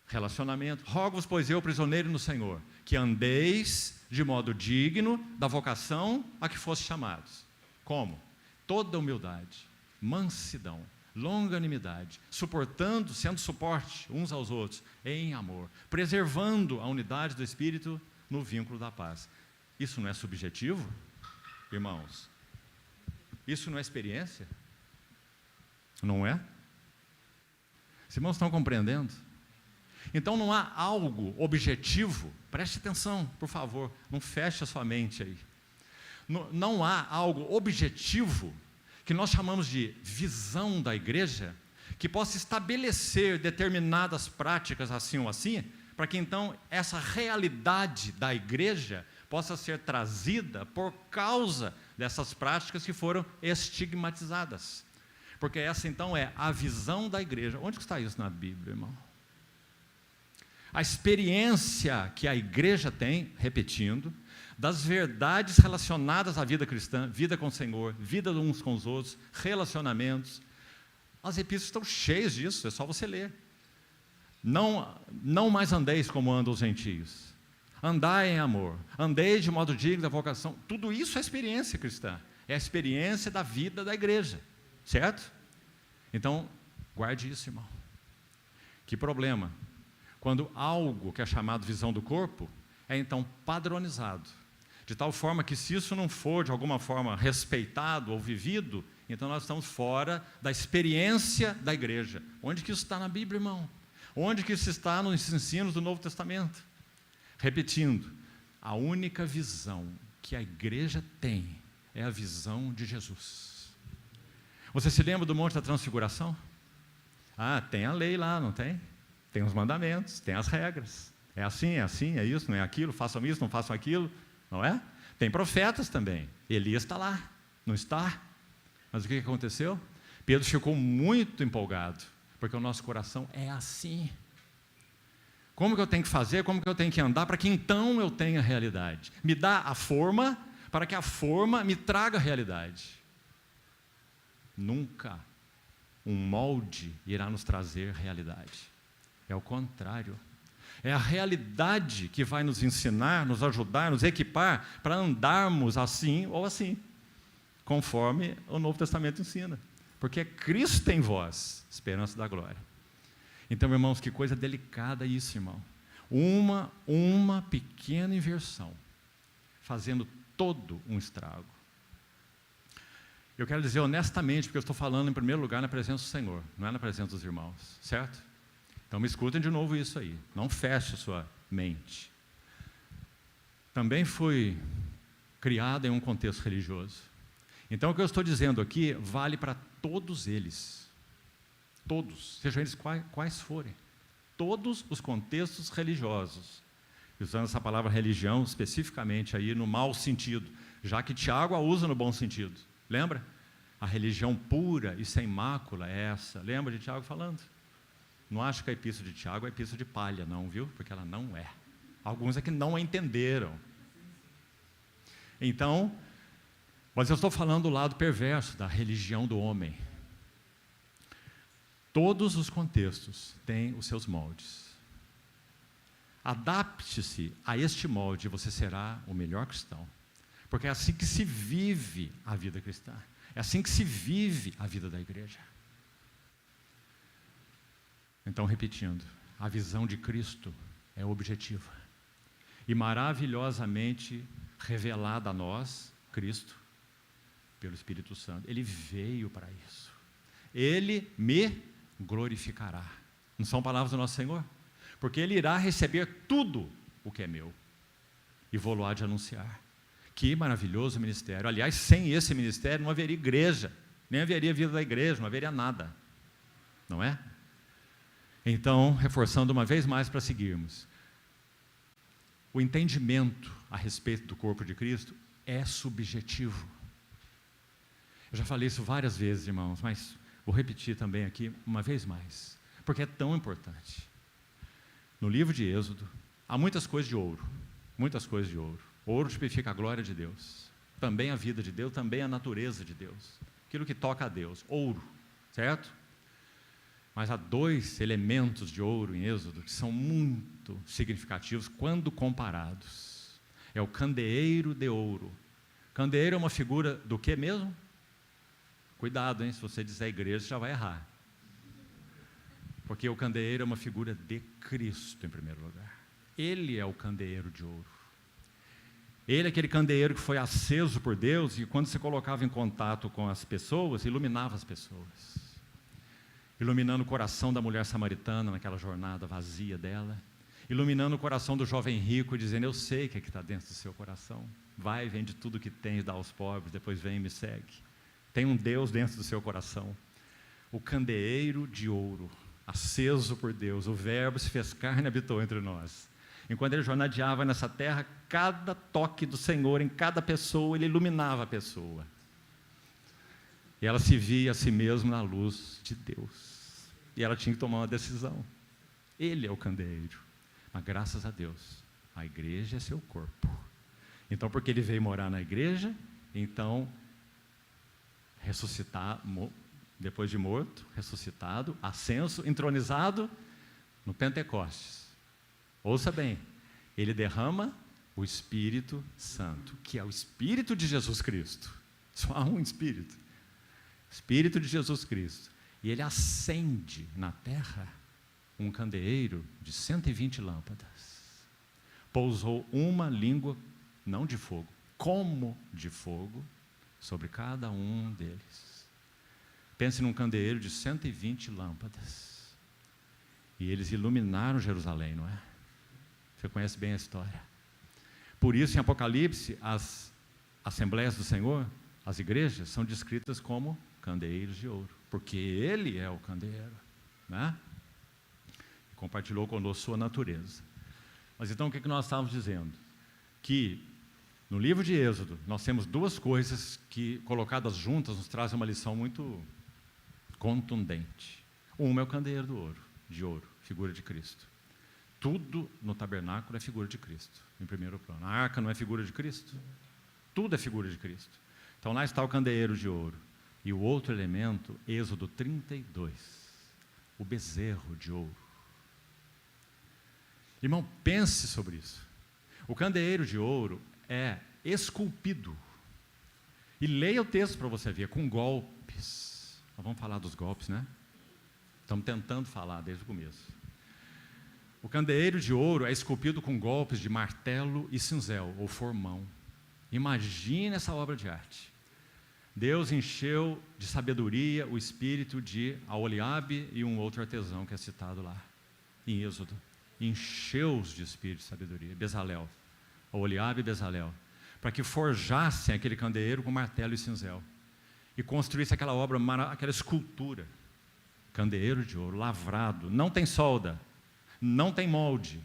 Relacionamento. Rogo-vos, pois eu, prisioneiro no Senhor, que andeis de modo digno da vocação a que foste chamados. Como? Toda humildade, mansidão, longanimidade, suportando, sendo suporte uns aos outros, em amor, preservando a unidade do Espírito no vínculo da paz. Isso não é subjetivo, irmãos? Isso não é experiência? Não é? Os irmãos estão compreendendo? Então não há algo objetivo, preste atenção, por favor, não feche a sua mente aí. Não há algo objetivo que nós chamamos de visão da igreja, que possa estabelecer determinadas práticas assim ou assim, para que então essa realidade da igreja possa ser trazida por causa dessas práticas que foram estigmatizadas. Porque essa então é a visão da igreja. Onde está isso na Bíblia, irmão? A experiência que a igreja tem, repetindo, das verdades relacionadas à vida cristã, vida com o Senhor, vida uns com os outros, relacionamentos. As epístolas estão cheias disso, é só você ler. Não mais andeis como andam os gentios. Andai em amor, andei de modo digno da vocação. Tudo isso é experiência cristã, é a experiência da vida da igreja, certo? Então, guarde isso, irmão. Que problema, quando algo que é chamado visão do corpo, é então padronizado, de tal forma que se isso não for de alguma forma respeitado ou vivido, então nós estamos fora da experiência da igreja. Onde que isso está na Bíblia, irmão? Onde que isso está nos ensinos do Novo Testamento? Repetindo, a única visão que a igreja tem é a visão de Jesus. Você se lembra do Monte da Transfiguração? Ah, tem a lei lá, não tem? Tem os mandamentos, tem as regras, é assim, é isso, não é aquilo, façam isso, não façam aquilo, não é? Tem profetas também. Elias está lá, não está? Mas o que aconteceu? Pedro ficou muito empolgado, porque o nosso coração é assim. Como que eu tenho que fazer, como que eu tenho que andar, para que então eu tenha realidade? Me dá a forma, para que a forma me traga a realidade. Nunca um molde irá nos trazer realidade. É o contrário. É a realidade que vai nos ensinar, nos ajudar, nos equipar para andarmos assim ou assim, conforme o Novo Testamento ensina. Porque é Cristo em vós, esperança da glória. Então, irmãos, que coisa delicada isso, irmão. Uma pequena inversão, fazendo todo um estrago. Eu quero dizer honestamente, porque eu estou falando em primeiro lugar na presença do Senhor, não é na presença dos irmãos, certo? Então me escutem de novo isso aí, não feche a sua mente. Também fui criado em um contexto religioso. Então o que eu estou dizendo aqui vale para todos eles. Todos, sejam eles quais forem. Todos os contextos religiosos. Usando essa palavra religião especificamente aí no mau sentido, já que Tiago a usa no bom sentido. Lembra? A religião pura e sem mácula é essa. Lembra de Tiago falando? Não acho que a epístola de Tiago é epístola de palha, não, viu? Porque ela não é. Alguns é que não a entenderam. Então, mas eu estou falando do lado perverso da religião do homem. Todos os contextos têm os seus moldes. Adapte-se a este molde e você será o melhor cristão. Porque é assim que se vive a vida cristã. É assim que se vive a vida da igreja. Então, repetindo, a visão de Cristo é objetiva. E maravilhosamente revelada a nós, Cristo, pelo Espírito Santo. Ele veio para isso. Ele me glorificará. Não são palavras do nosso Senhor? Porque Ele irá receber tudo o que é meu. E vou-lo de anunciar. Que maravilhoso ministério. Aliás, sem esse ministério não haveria igreja, nem haveria vida da igreja, não haveria nada. Não é? Então, reforçando uma vez mais para seguirmos. O entendimento a respeito do corpo de Cristo é subjetivo. Eu já falei isso várias vezes, irmãos, mas vou repetir também aqui uma vez mais, porque é tão importante. No livro de Êxodo, há muitas coisas de ouro, muitas coisas de ouro. Ouro tipifica a glória de Deus, também a vida de Deus, também a natureza de Deus, aquilo que toca a Deus, ouro, certo? Mas há dois elementos de ouro em Êxodo que são muito significativos quando comparados. É o candeeiro de ouro. Candeeiro é uma figura do que mesmo? Cuidado, hein? Se você disser igreja, você já vai errar. Porque o candeeiro é uma figura de Cristo, em primeiro lugar. Ele é o candeeiro de ouro. Ele é aquele candeeiro que foi aceso por Deus e quando se colocava em contato com as pessoas, iluminava as pessoas. Iluminando o coração da mulher samaritana naquela jornada vazia dela. Iluminando o coração do jovem rico, dizendo, eu sei o que está dentro do seu coração. Vai, vende tudo que tens, dá aos pobres, depois vem e me segue. Tem um Deus dentro do seu coração. O candeeiro de ouro, aceso por Deus, o verbo se fez carne e habitou entre nós. Enquanto ele jornadeava nessa terra, cada toque do Senhor em cada pessoa, ele iluminava a pessoa. E ela se via a si mesma na luz de Deus. E ela tinha que tomar uma decisão. Ele é o candeeiro. Mas graças a Deus, a igreja é seu corpo. Então, porque ele veio morar na igreja, então, ressuscitar, depois de morto, ressuscitado, ascenso, entronizado no Pentecostes. Ouça bem, ele derrama o Espírito Santo, que é o Espírito de Jesus Cristo. Só há um Espírito. Espírito de Jesus Cristo. E ele acende na terra um candeeiro de 120 lâmpadas. Pousou uma língua, não de fogo, como de fogo, sobre cada um deles. Pense num candeeiro de 120 lâmpadas. E eles iluminaram Jerusalém, não é? Você conhece bem a história. Por isso, em Apocalipse, as Assembleias do Senhor, as igrejas, são descritas como candeeiros de ouro, porque Ele é o candeeiro, né? Compartilhou conosco sua natureza. Mas então o que nós estávamos dizendo? Que no livro de Êxodo nós temos duas coisas que, colocadas juntas, nos trazem uma lição muito contundente. Uma é o candeeiro de ouro, figura de Cristo. Tudo no tabernáculo é figura de Cristo, em primeiro plano. A arca não é figura de Cristo? Tudo é figura de Cristo. Então lá está o candeeiro de ouro. E o outro elemento, Êxodo 32, o bezerro de ouro. Irmão, pense sobre isso. O candeeiro de ouro é esculpido. E leia o texto para você ver, com golpes. Nós vamos falar dos golpes, né? Estamos tentando falar desde o começo. O candeeiro de ouro é esculpido com golpes de martelo e cinzel, ou formão. Imagine essa obra de arte. Deus encheu de sabedoria o espírito de Aholiabe e um outro artesão que é citado lá, em Êxodo. Encheu-os de espírito de sabedoria, Bezalel, Aholiabe e Bezalel, para que forjassem aquele candeeiro com martelo e cinzel, e construíssem aquela obra, aquela escultura, candeeiro de ouro, lavrado, não tem solda, não tem molde.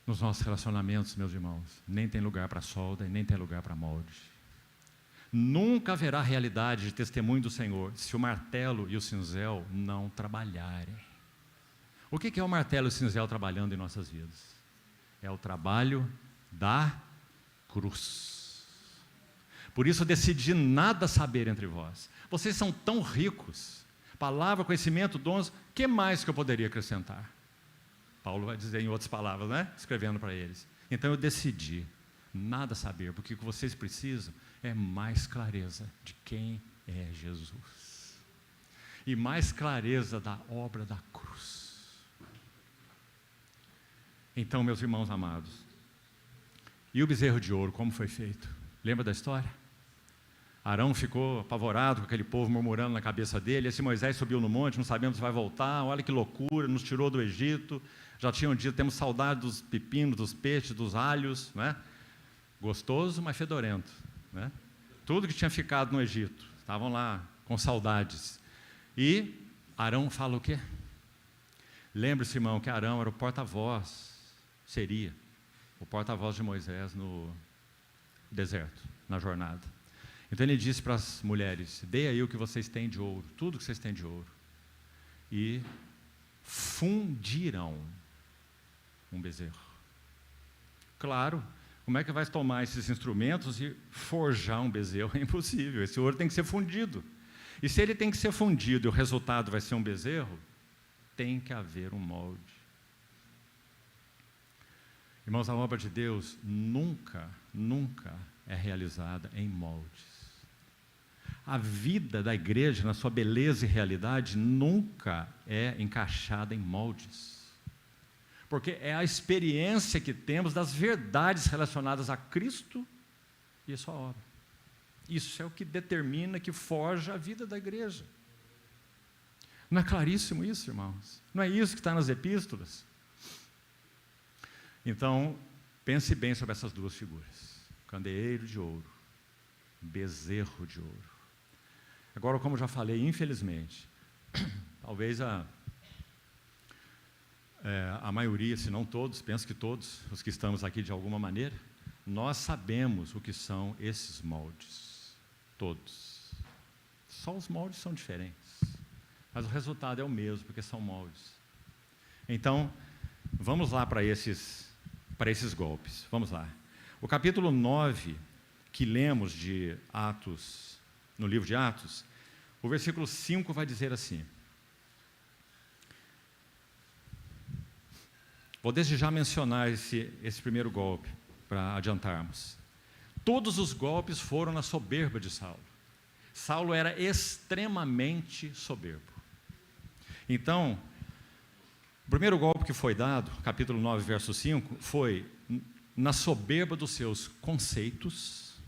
Nos nossos relacionamentos, meus irmãos, nem tem lugar para solda e nem tem lugar para molde. Nunca haverá realidade de testemunho do Senhor se o martelo e o cinzel não trabalharem. O que é o martelo e o cinzel trabalhando em nossas vidas? É o trabalho da cruz. Por isso eu decidi nada saber entre vós. Vocês são tão ricos, palavra, conhecimento, dons, que mais que eu poderia acrescentar? Paulo vai dizer em outras palavras, né? Escrevendo para eles. Então eu decidi nada saber, porque o que vocês precisam é mais clareza de quem é Jesus. E mais clareza da obra da cruz. Então, meus irmãos amados, e o bezerro de ouro, como foi feito? Lembra da história? Arão ficou apavorado com aquele povo murmurando na cabeça dele. Esse Moisés subiu no monte, não sabemos se vai voltar, olha que loucura, nos tirou do Egito. Já tinham dito, temos saudade dos pepinos, dos peixes, dos alhos, né? Gostoso, mas fedorento, né? Tudo que tinha ficado no Egito, estavam lá com saudades. E Arão fala o quê? Lembre-se, irmão, que Arão era o porta-voz, seria o porta-voz de Moisés no deserto, na jornada. Então ele disse para as mulheres, dê aí o que vocês têm de ouro, tudo que vocês têm de ouro. E fundiram um bezerro. Claro, como é que vai tomar esses instrumentos e forjar um bezerro? É impossível, esse ouro tem que ser fundido. E se ele tem que ser fundido e o resultado vai ser um bezerro, tem que haver um molde. Irmãos, a obra de Deus nunca é realizada em moldes. A vida da igreja, na sua beleza e realidade, nunca é encaixada em moldes. Porque é a experiência que temos das verdades relacionadas a Cristo e a sua obra. Isso é o que determina, que forja a vida da igreja. Não é claríssimo isso, irmãos? Não é isso que está nas epístolas? Então, pense bem sobre essas duas figuras. Candeeiro de ouro, bezerro de ouro. Agora, como já falei, infelizmente, talvez a maioria, se não todos, penso que todos, os que estamos aqui de alguma maneira, nós sabemos o que são esses moldes. Todos. Só os moldes são diferentes. Mas o resultado é o mesmo, porque são moldes. Então, vamos lá para esses golpes. Vamos lá. O capítulo 9, que lemos de Atos, no livro de Atos, o versículo 5 vai dizer assim. Vou desde já mencionar esse primeiro golpe, para adiantarmos. Todos os golpes foram na soberba de Saulo. Saulo era extremamente soberbo. Então, o primeiro golpe que foi dado, capítulo 9, verso 5, foi na soberba dos seus conceitos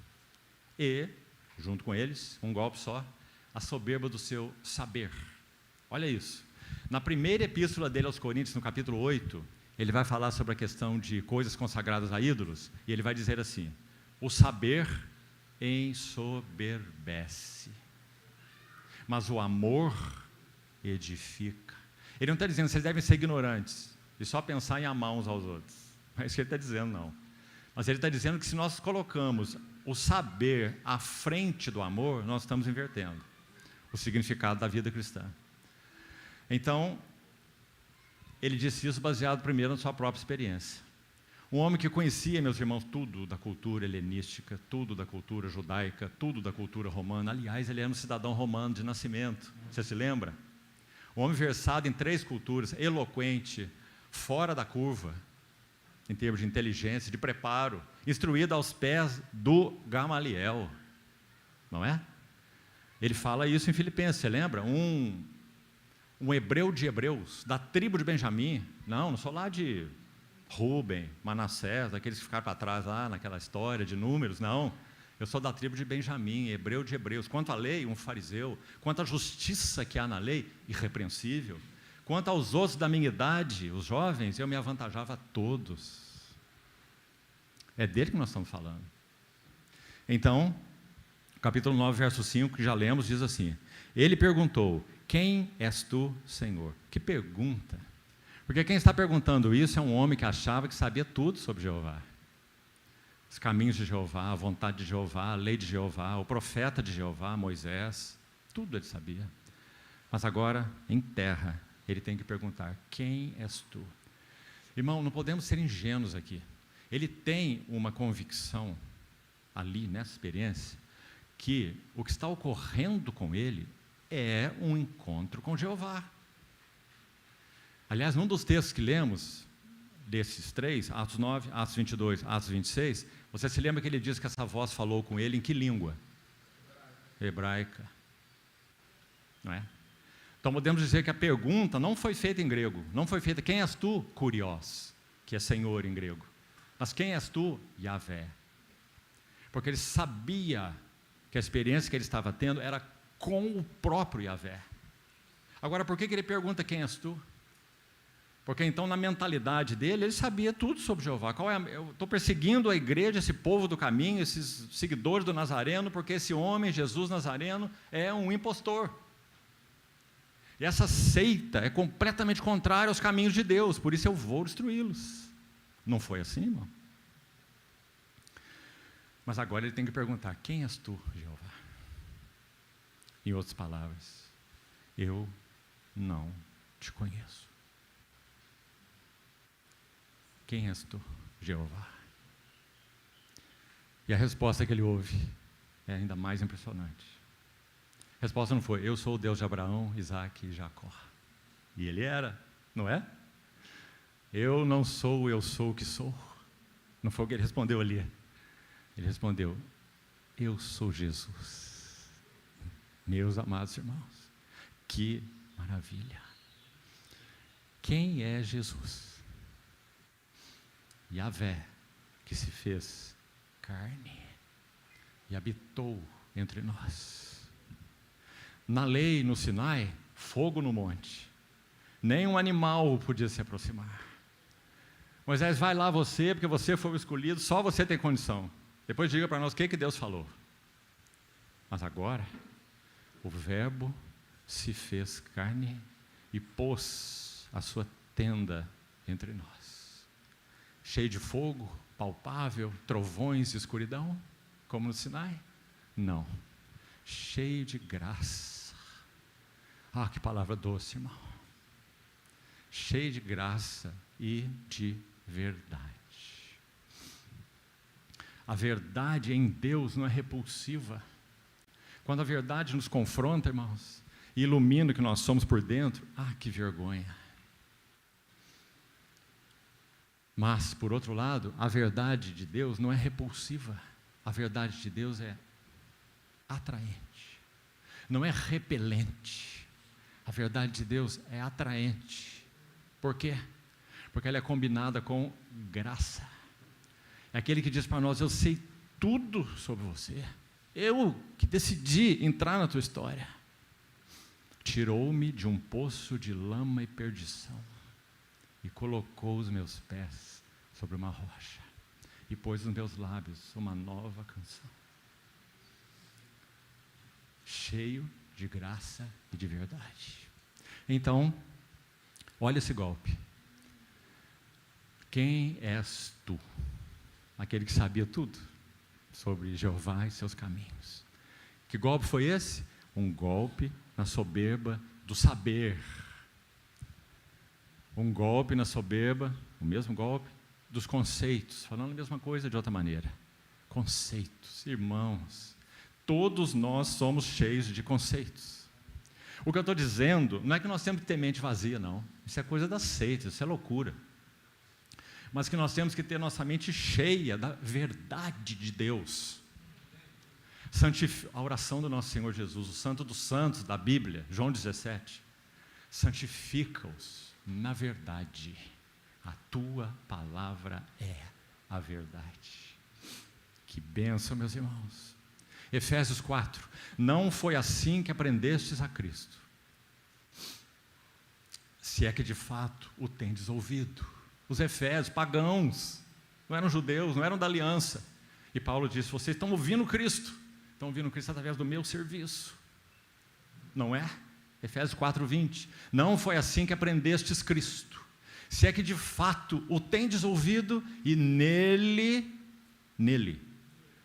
e, junto com eles, um golpe só, a soberba do seu saber. Olha isso. Na primeira epístola dele aos Coríntios, no capítulo 8, ele vai falar sobre a questão de coisas consagradas a ídolos, e ele vai dizer assim, o saber ensoberbece, mas o amor edifica. Ele não está dizendo que vocês devem ser ignorantes e só pensar em amar uns aos outros. Não é isso que ele está dizendo, não. Mas ele está dizendo que se nós colocamos o saber à frente do amor, nós estamos invertendo o significado da vida cristã. Então, ele disse isso baseado primeiro na sua própria experiência. Um homem que conhecia, meus irmãos, tudo da cultura helenística, tudo da cultura judaica, tudo da cultura romana. Aliás, ele era um cidadão romano de nascimento. Você se lembra? Um homem versado em 3 culturas, eloquente, fora da curva, em termos de inteligência, de preparo, instruído aos pés do Gamaliel. Não é? Ele fala isso em Filipenses, você lembra? Um hebreu de hebreus, da tribo de Benjamim. Não sou lá de Rubem, Manassés, daqueles que ficaram para trás lá naquela história de números, não. Eu sou da tribo de Benjamim, hebreu de hebreus. Quanto à lei, um fariseu. Quanto à justiça que há na lei, irrepreensível. Quanto aos outros da minha idade, os jovens, eu me avantajava a todos. É dele que nós estamos falando. Então, capítulo 9, verso 5, que já lemos, diz assim: ele perguntou: quem és tu, Senhor? Que pergunta! Porque quem está perguntando isso é um homem que achava que sabia tudo sobre Jeová. Os caminhos de Jeová, a vontade de Jeová, a lei de Jeová, o profeta de Jeová, Moisés, tudo ele sabia. Mas agora, em terra, ele tem que perguntar: quem és tu? Irmão, não podemos ser ingênuos aqui. Ele tem uma convicção ali, nessa experiência, que o que está ocorrendo com ele é um encontro com Jeová. Aliás, num dos textos que lemos, desses 3, Atos 9, Atos 22, Atos 26, você se lembra que ele diz que essa voz falou com ele em que língua? Hebraica. Não é? Então podemos dizer que a pergunta não foi feita em grego, não foi feita: quem és tu, Kurios, que é Senhor em grego, mas quem és tu, Yahvé. Porque ele sabia que a experiência que ele estava tendo era com o próprio Yahvé. Agora, por que ele pergunta: quem és tu? Porque então, na mentalidade dele, ele sabia tudo sobre Jeová. Eu estou perseguindo a igreja, esse povo do caminho, esses seguidores do Nazareno, porque esse homem, Jesus Nazareno, é um impostor. E essa seita é completamente contrária aos caminhos de Deus, por isso eu vou destruí-los. Não foi assim, irmão? Mas agora ele tem que perguntar: quem és tu, Jeová? Em outras palavras, eu não te conheço. Quem és tu, Jeová? E a resposta que ele ouve é ainda mais impressionante. A resposta não foi: eu sou o Deus de Abraão, Isaque e Jacó. E ele era, não é? Eu não sou, eu sou o que sou. Não foi o que ele respondeu ali. Ele respondeu: eu sou Jesus. Meus amados irmãos, que maravilha! Quem é Jesus? Yahvé, que se fez carne e habitou entre nós. Na lei, no Sinai, fogo no monte. Nem um animal podia se aproximar. Moisés, vai lá você, porque você foi o escolhido, só você tem condição. Depois diga para nós o que Deus falou. Mas agora, o Verbo se fez carne e pôs a sua tenda entre nós. Cheio de fogo, palpável, trovões e escuridão, como no Sinai? Não. Cheio de graça. Ah, que palavra doce, irmão. Cheio de graça e de verdade. A verdade em Deus não é repulsiva. Quando a verdade nos confronta, irmãos, e ilumina o que nós somos por dentro, ah, que vergonha. Mas, por outro lado, a verdade de Deus não é repulsiva. A verdade de Deus é atraente. Não é repelente. A verdade de Deus é atraente. Por quê? Porque ela é combinada com graça. É aquele que diz para nós: eu sei tudo sobre você. Eu que decidi entrar na tua história. Tirou-me de um poço de lama e perdição e colocou os meus pés sobre uma rocha e pôs nos meus lábios uma nova canção. Cheio de graça e de verdade. Então, Olha esse golpe. Quem és tu? Aquele que sabia tudo sobre Jeová e seus caminhos. Que golpe foi esse? Um golpe na soberba do saber. Um golpe na soberba, o mesmo golpe, dos conceitos. Falando a mesma coisa de outra maneira. Conceitos, irmãos. Todos nós somos cheios de conceitos. O que eu estou dizendo não é que nós temos que ter mente vazia, não. Isso é coisa das seitas, isso é loucura. Mas que nós temos que ter nossa mente cheia da verdade de Deus. A oração do nosso Senhor Jesus, o Santo dos Santos da Bíblia, João 17. Santifica-os na verdade. A tua palavra é a verdade. Que bênção, meus irmãos. Efésios 4. Não foi assim que aprendestes a Cristo, se é que de fato o tendes ouvido. Os efésios, pagãos, não eram judeus, não eram da aliança. E Paulo disse, vocês estão ouvindo Cristo. Estão ouvindo Cristo através do meu serviço. Não é? Efésios 4:20. Não foi assim que aprendestes Cristo, se é que de fato o tendes ouvido e nele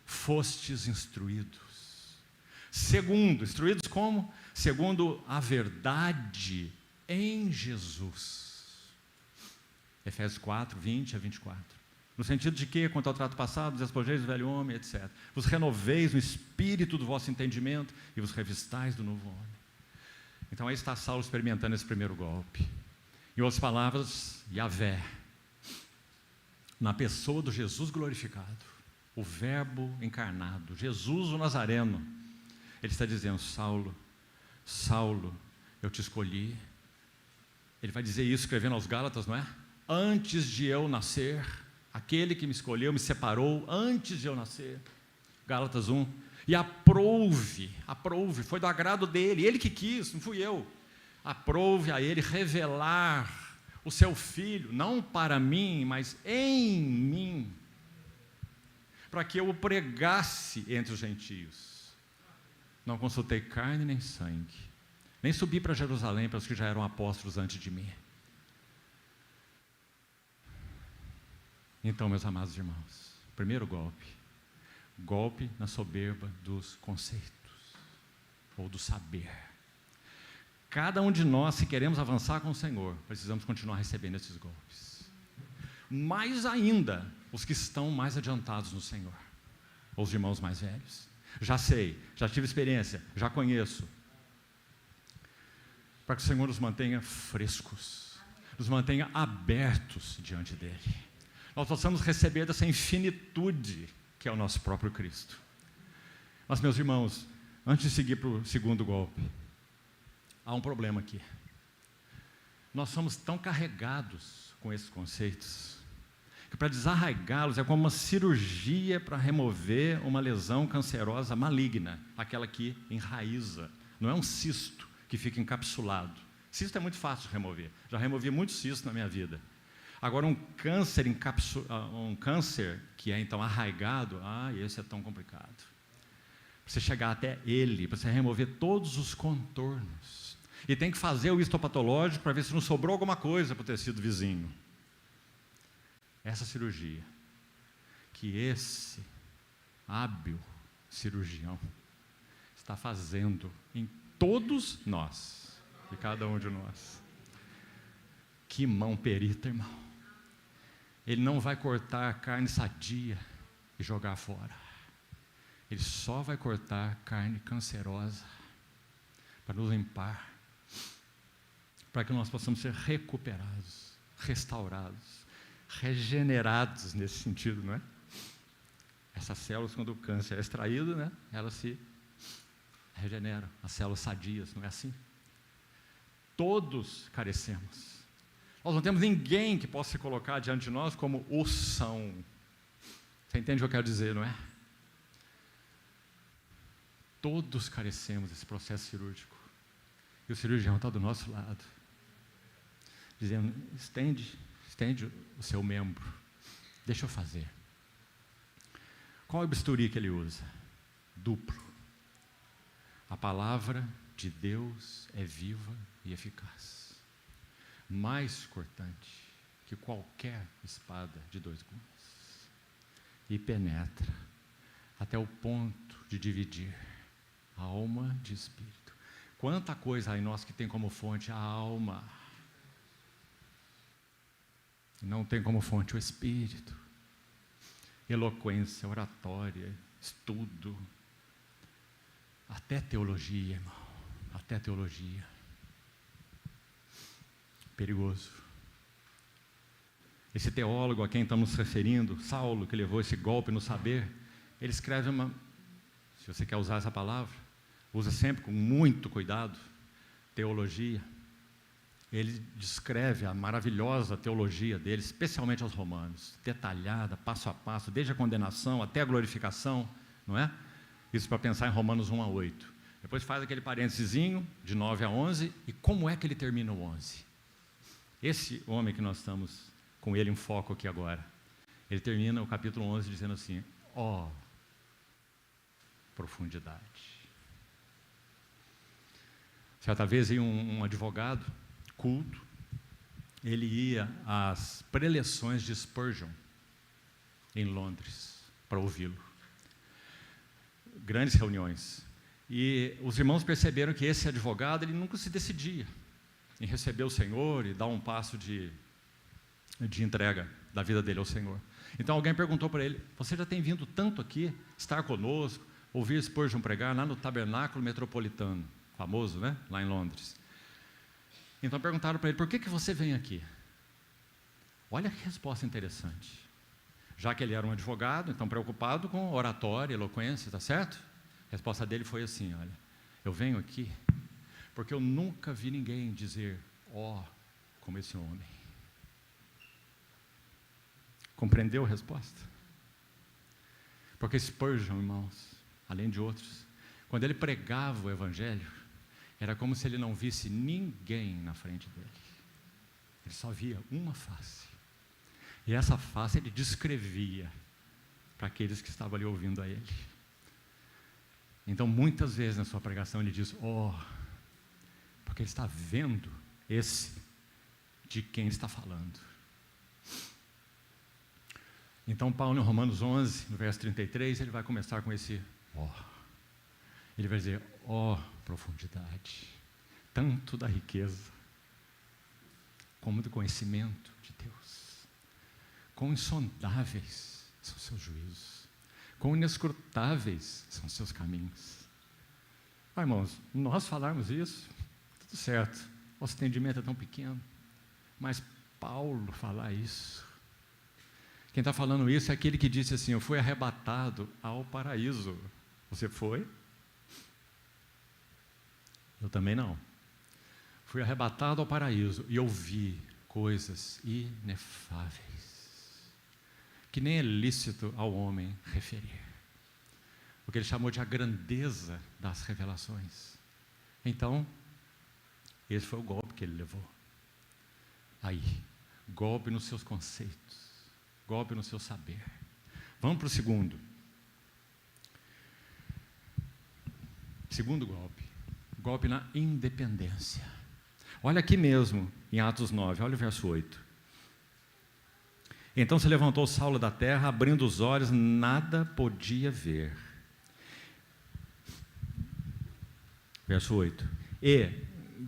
fostes instruídos. Segundo, instruídos como? Segundo a verdade em Jesus. Efésios 4:20-24. No sentido de que, quanto ao trato passado, despojeis do velho homem, etc. Vos renoveis no espírito do vosso entendimento e vos revistais do novo homem. Então aí está Saulo experimentando esse primeiro golpe. Em outras palavras, Yahvé, na pessoa do Jesus glorificado, o Verbo encarnado, Jesus o Nazareno, ele está dizendo, Saulo, Saulo, eu te escolhi. Ele vai dizer isso escrevendo aos Gálatas, não é? Antes de eu nascer, aquele que me escolheu, me separou antes de eu nascer. Gálatas 1. E aprouve, foi do agrado dele, ele que quis, não fui eu. Aprouve a ele revelar o seu Filho, não para mim, mas em mim, para que eu o pregasse entre os gentios. Não consultei carne nem sangue, nem subi para Jerusalém para os que já eram apóstolos antes de mim. Então, meus amados irmãos, primeiro golpe na soberba dos conceitos, ou do saber. Cada um de nós, se queremos avançar com o Senhor, precisamos continuar recebendo esses golpes. Mais ainda, os que estão mais adiantados no Senhor, ou os irmãos mais velhos. Já sei, já tive experiência, já conheço. Para que o Senhor nos mantenha frescos, nos mantenha abertos diante dEle. Nós possamos receber dessa infinitude que é o nosso próprio Cristo. Mas, meus irmãos, antes de seguir para o segundo golpe, há um problema aqui. Nós somos tão carregados com esses conceitos, que para desarraigá-los é como uma cirurgia para remover uma lesão cancerosa maligna, aquela que enraiza. Não é um cisto que fica encapsulado. Cisto é muito fácil de remover. Já removi muitos cistos na minha vida. Agora, um câncer que é então arraigado, esse é tão complicado. Para você chegar até ele, para você remover todos os contornos. E tem que fazer o histopatológico para ver se não sobrou alguma coisa para o tecido vizinho. Essa cirurgia, que esse hábil cirurgião está fazendo em todos nós, e cada um de nós. Que mão perita, irmão. Ele não vai cortar a carne sadia e jogar fora. Ele só vai cortar carne cancerosa para nos limpar, para que nós possamos ser recuperados, restaurados, regenerados nesse sentido, não é? Essas células, quando o câncer é extraído, né, elas se regeneram, as células sadias, não é assim? Todos carecemos. Nós não temos ninguém que possa se colocar diante de nós como o são. Você entende o que eu quero dizer, não é? Todos carecemos desse processo cirúrgico. E o cirurgião está do nosso lado, dizendo, estende o seu membro, deixa eu fazer. Qual é o bisturi que ele usa? Duplo. A palavra de Deus é viva e eficaz. mais cortante que qualquer espada de dois gumes, e penetra até o ponto de dividir alma de espírito. Quanta coisa há em nós que tem como fonte a alma, não tem como fonte o espírito. Eloquência, oratória, estudo, até teologia, irmão, até teologia. Perigoso. Esse teólogo a quem estamos nos referindo, Saulo, que levou esse golpe no saber, ele escreve uma, se você quer usar essa palavra, usa sempre com muito cuidado, teologia. Ele descreve a maravilhosa teologia dele, especialmente aos romanos, detalhada, passo a passo, desde a condenação até a glorificação, não é? Isso para pensar em Romanos 1 a 8. Depois faz aquele parêntesezinho, de 9 a 11, e como é que ele termina o 11? Esse homem que nós estamos com ele em foco aqui agora, ele termina o capítulo 11 dizendo assim: ó, profundidade. Certa vez ia um advogado culto, ele ia às preleções de Spurgeon, em Londres, para ouvi-lo. Grandes reuniões. E os irmãos perceberam que esse advogado, ele nunca se decidia em receber o Senhor e dar um passo de entrega da vida dele ao Senhor. Então alguém perguntou para ele: você já tem vindo tanto aqui, estar conosco, ouvir Spurgeon pregar lá no Tabernáculo Metropolitano, famoso, né? Lá em Londres. Então perguntaram para ele: por que você vem aqui? Olha que resposta interessante. Já que ele era um advogado, então preocupado com oratória, eloquência, tá certo? A resposta dele foi assim: olha, eu venho aqui porque eu nunca vi ninguém dizer ó, como esse homem. Compreendeu a resposta? Porque Spurgeon, irmãos, além de outros, quando ele pregava o Evangelho, era como se ele não visse ninguém na frente dele. Ele só via uma face. E essa face ele descrevia para aqueles que estavam ali ouvindo a ele. Então, muitas vezes na sua pregação ele diz ó, porque ele está vendo esse de quem ele está falando. Então, Paulo, em Romanos 11, no verso 33, ele vai começar com esse ó. Ele vai dizer: ó, profundidade, tanto da riqueza, como do conhecimento de Deus. Quão insondáveis são seus juízos, quão inescrutáveis são seus caminhos. Ah, irmãos, nós falarmos isso, tudo certo, nosso entendimento é tão pequeno, mas Paulo falar isso, quem está falando isso é aquele que disse assim: eu fui arrebatado ao paraíso. Você foi? Eu também não. Fui arrebatado ao paraíso e ouvi coisas inefáveis, que nem é lícito ao homem referir. O que ele chamou de a grandeza das revelações. Então, esse foi o golpe que ele levou. Aí, golpe nos seus conceitos, golpe no seu saber. Vamos para o segundo. Segundo golpe. Golpe na independência. Olha aqui mesmo, em Atos 9, olha o verso 8. Então se levantou Saulo da terra, abrindo os olhos, nada podia ver. Verso 8. E,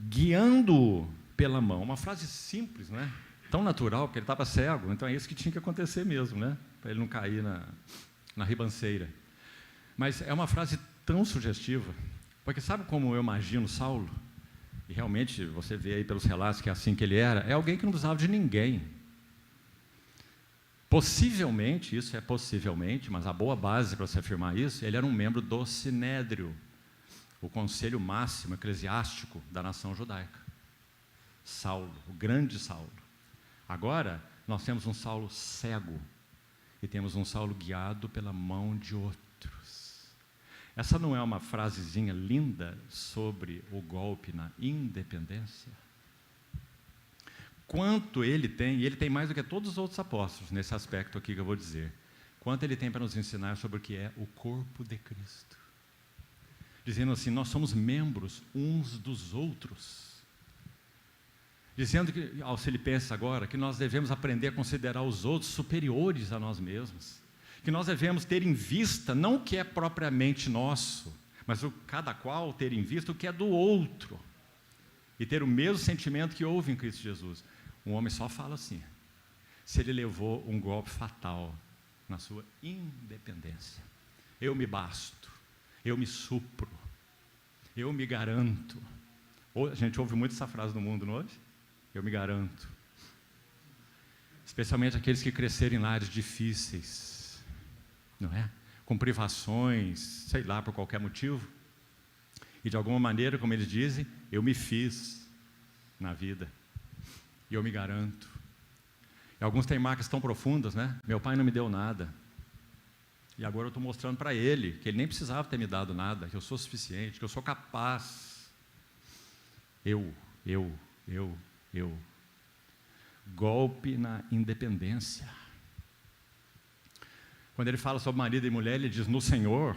guiando-o pela mão, uma frase simples, não é? Tão natural, porque ele estava cego, então é isso que tinha que acontecer mesmo, né? Para ele não cair na ribanceira. Mas é uma frase tão sugestiva, porque sabe como eu imagino Saulo? E realmente você vê aí pelos relatos que é assim que ele era, é alguém que não precisava de ninguém. Possivelmente, isso é possivelmente, mas a boa base para se afirmar isso, ele era um membro do Sinédrio, o conselho máximo eclesiástico da nação judaica. Saulo, o grande Saulo. Agora, nós temos um Saulo cego e temos um Saulo guiado pela mão de outros. Essa não é uma frasezinha linda sobre o golpe na independência? Quanto ele tem, e ele tem mais do que todos os outros apóstolos nesse aspecto aqui que eu vou dizer, quanto ele tem para nos ensinar sobre o que é o corpo de Cristo. Dizendo assim, nós somos membros uns dos outros. dizendo que, aos filipenses agora, que nós devemos aprender a considerar os outros superiores a nós mesmos, que nós devemos ter em vista não o que é propriamente nosso, mas cada qual ter em vista o que é do outro, e ter o mesmo sentimento que houve em Cristo Jesus. Um homem só fala assim, se ele levou um golpe fatal na sua independência. Eu me basto, eu me supro, eu me garanto. A gente ouve muito essa frase no mundo, não ouve? Eu me garanto. Especialmente aqueles que cresceram em lares difíceis, não é? Com privações, sei lá, por qualquer motivo. E de alguma maneira, como eles dizem, eu me fiz na vida. E eu me garanto. E alguns têm marcas tão profundas, né? Meu pai não me deu nada. E agora eu estou mostrando para ele que ele nem precisava ter me dado nada, que eu sou suficiente, que eu sou capaz. Eu. Golpe na independência. Quando ele fala sobre marido e mulher, ele diz, no Senhor,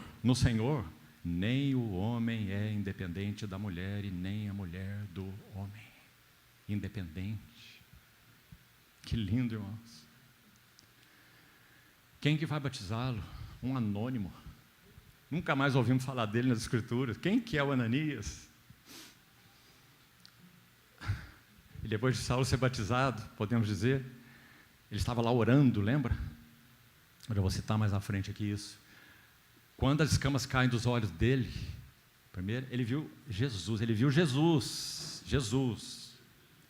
nem o homem é independente da mulher e nem a mulher do homem. Independente. Que lindo, irmãos. Quem que vai batizá-lo? Um anônimo. Nunca mais ouvimos falar dele nas Escrituras. Quem que é o Ananias? E depois de Saulo ser batizado, podemos dizer, ele estava lá orando, lembra? Eu vou citar mais à frente aqui isso. Quando as escamas caem dos olhos dele, primeiro, ele viu Jesus,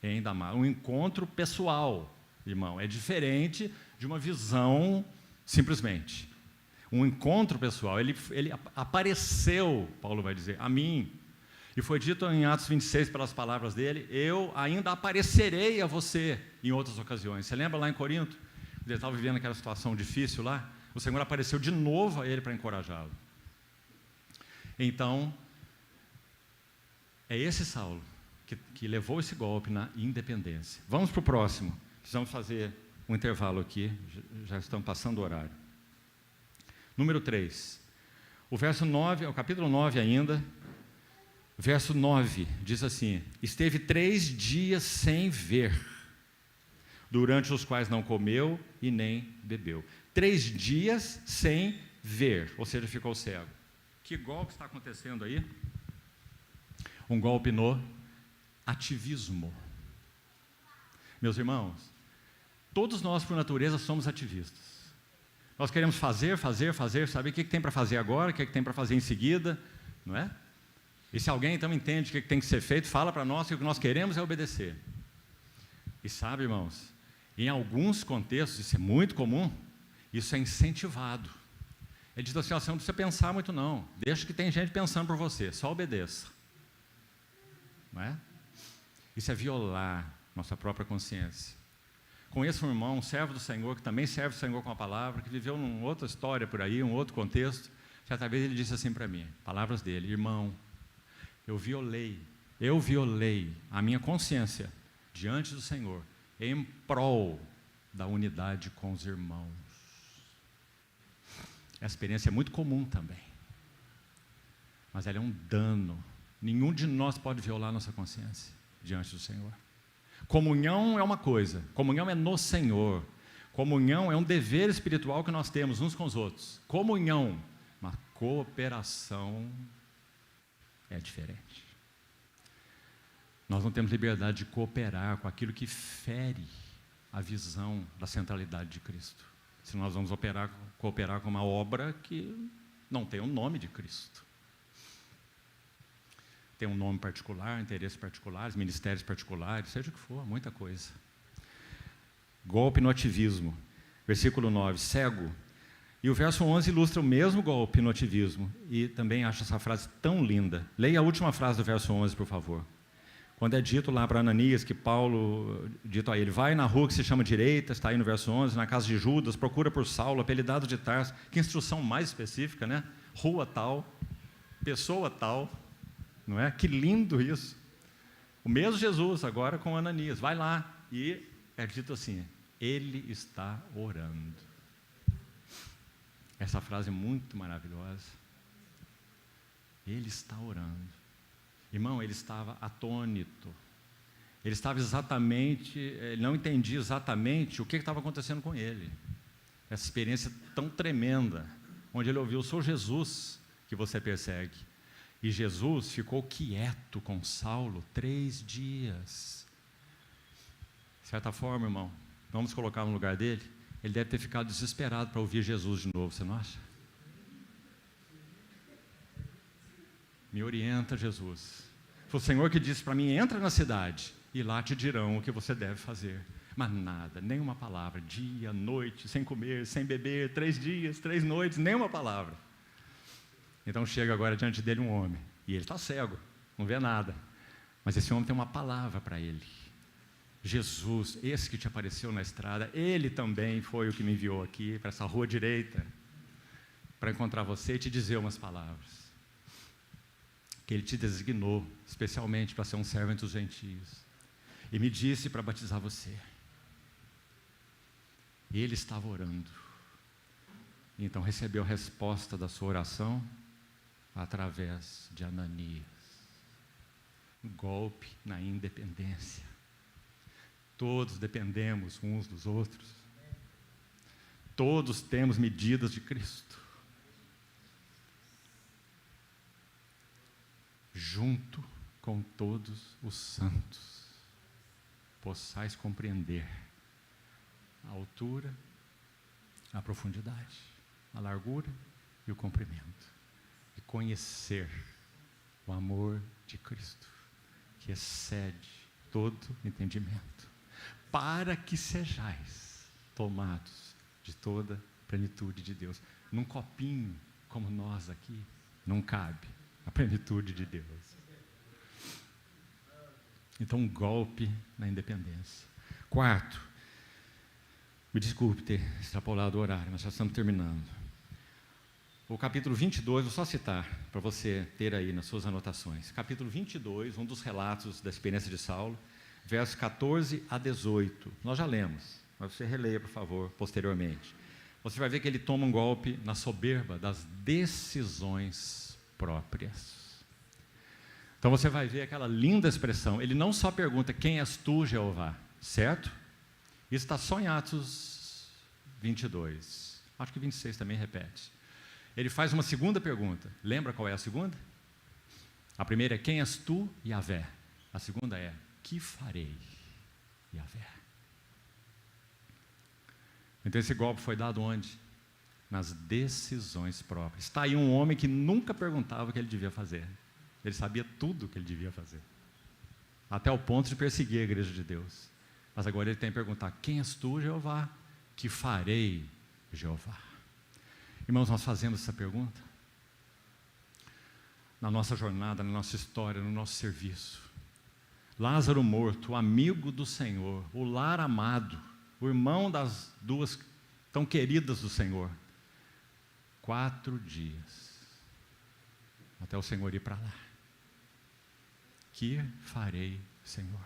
ainda mais, um encontro pessoal, irmão, é diferente de uma visão simplesmente. Um encontro pessoal, ele apareceu, Paulo vai dizer, a mim. E foi dito em Atos 26, pelas palavras dele, eu ainda aparecerei a você em outras ocasiões. Você lembra lá em Corinto? Ele estava vivendo aquela situação difícil lá, o Senhor apareceu de novo a ele para encorajá-lo. Então, é esse Saulo que levou esse golpe na independência. Vamos para o próximo. Precisamos fazer um intervalo aqui, já estamos passando o horário. Número 3. O verso 9, o capítulo 9 ainda, verso 9, diz assim, esteve 3 dias sem ver, durante os quais não comeu e nem bebeu. 3 dias sem ver, ou seja, ficou cego. Que golpe está acontecendo aí? Um golpe no ativismo. Meus irmãos, todos nós, por natureza, somos ativistas. Nós queremos fazer, saber o que tem para fazer agora, o que tem para fazer em seguida, não é? E se alguém então entende o que tem que ser feito, fala para nós que o que nós queremos é obedecer. E sabe, irmãos, em alguns contextos, isso é muito comum, isso é incentivado. Ele diz assim, você não precisa pensar muito não, deixa que tem gente pensando por você, só obedeça. Não é? Isso é violar nossa própria consciência. Conheço um irmão, um servo do Senhor, que também serve o Senhor com a palavra, que viveu numa outra história por aí, um outro contexto. Certa vez ele disse assim para mim, palavras dele, irmão, eu violei a minha consciência diante do Senhor, em prol da unidade com os irmãos. Essa experiência é muito comum também, mas ela é um dano. Nenhum de nós pode violar nossa consciência diante do Senhor. Comunhão é uma coisa, comunhão é no Senhor, comunhão é um dever espiritual que nós temos uns com os outros. Comunhão, uma cooperação é diferente. Nós não temos liberdade de cooperar com aquilo que fere a visão da centralidade de Cristo. Se nós vamos cooperar com uma obra que não tem o nome de Cristo. Tem um nome particular, interesses particulares, ministérios particulares, seja o que for, muita coisa. Golpe no ativismo. Versículo 9, cego. E o verso 11 ilustra o mesmo golpe no ativismo. E também acho essa frase tão linda. Leia a última frase do verso 11, por favor. Quando é dito lá para Ananias, que Paulo, dito a ele, vai na rua que se chama direita, está aí no verso 11, na casa de Judas, procura por Saulo, apelidado de Tarso. Que instrução mais específica, né? Rua tal, pessoa tal. Não é? Que lindo isso. O mesmo Jesus agora com Ananias, vai lá e é dito assim, ele está orando. Essa frase é muito maravilhosa. Ele está orando. Irmão, ele estava atônito. Ele não entendia exatamente o que estava acontecendo com ele. Essa experiência tão tremenda, onde ele ouviu: sou Jesus que você persegue. E Jesus ficou quieto com Saulo 3 dias. De certa forma, irmão, vamos colocar no lugar dele, ele deve ter ficado desesperado para ouvir Jesus de novo, você não acha? Me orienta, Jesus. Foi o Senhor que disse para mim: entra na cidade e lá te dirão o que você deve fazer. Mas nada, nenhuma palavra, dia, noite, sem comer, sem beber, 3 dias, 3 noites, nenhuma palavra. Então chega agora diante dele um homem, e ele está cego, não vê nada, mas esse homem tem uma palavra para ele: Jesus, esse que te apareceu na estrada, ele também foi o que me enviou aqui para essa rua direita, para encontrar você e te dizer umas palavras, que ele te designou especialmente para ser um servo entre os gentios, e me disse para batizar você. E ele estava orando, então recebeu a resposta da sua oração através de Ananias. Golpe na independência. Todos dependemos uns dos outros. Todos temos medidas de Cristo. Junto com todos os santos, possais compreender a altura, a profundidade, a largura e o comprimento, e conhecer o amor de Cristo, que excede todo entendimento, para que sejais tomados de toda a plenitude de Deus. Num copinho como nós aqui, não cabe a plenitude de Deus. Então, um golpe na independência. Quarto, me desculpe ter extrapolado o horário, mas já estamos terminando. O capítulo 22, vou só citar, para você ter aí nas suas anotações. Capítulo 22, um dos relatos da experiência de Saulo, versos 14 a 18. Nós já lemos, mas você releia, por favor, posteriormente. Você vai ver que ele toma um golpe na soberba das decisões próprias. Então você vai ver aquela linda expressão. Ele não só pergunta: quem és tu, Jeová? Certo? Isso está só em Atos 22. Acho que 26 também repete. Ele faz uma segunda pergunta. Lembra qual é a segunda? A primeira é: quem és tu, Yahvé? A segunda é: que farei, Yahvé? Então esse golpe foi dado onde? Nas decisões próprias. Está aí um homem que nunca perguntava o que ele devia fazer. Ele sabia tudo o que ele devia fazer, até o ponto de perseguir a igreja de Deus. Mas agora ele tem que perguntar: quem és tu, Jeová? Que farei, Jeová? Irmãos, nós fazemos essa pergunta na nossa jornada, na nossa história, no nosso serviço. Lázaro morto, o amigo do Senhor, o lar amado, o irmão das duas tão queridas do Senhor. 4 dias até o Senhor ir para lá. Que farei, Senhor?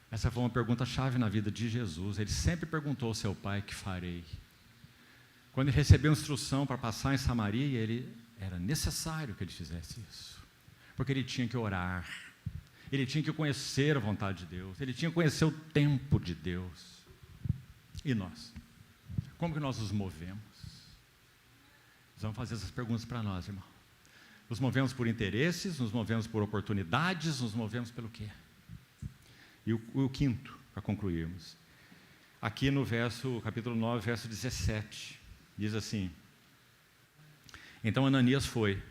Essa foi uma pergunta-chave na vida de Jesus. Ele sempre perguntou ao seu pai: que farei? Quando ele recebeu instrução para passar em Samaria, era necessário que ele fizesse isso, porque ele tinha que orar, ele tinha que conhecer a vontade de Deus, ele tinha que conhecer o tempo de Deus. E nós? Como que nós nos movemos? Vamos fazer essas perguntas para nós, irmão. Nos movemos por interesses, nos movemos por oportunidades, nos movemos pelo quê? E o quinto, para concluirmos. Aqui no capítulo 9, verso 17, diz assim: então Ananias foi,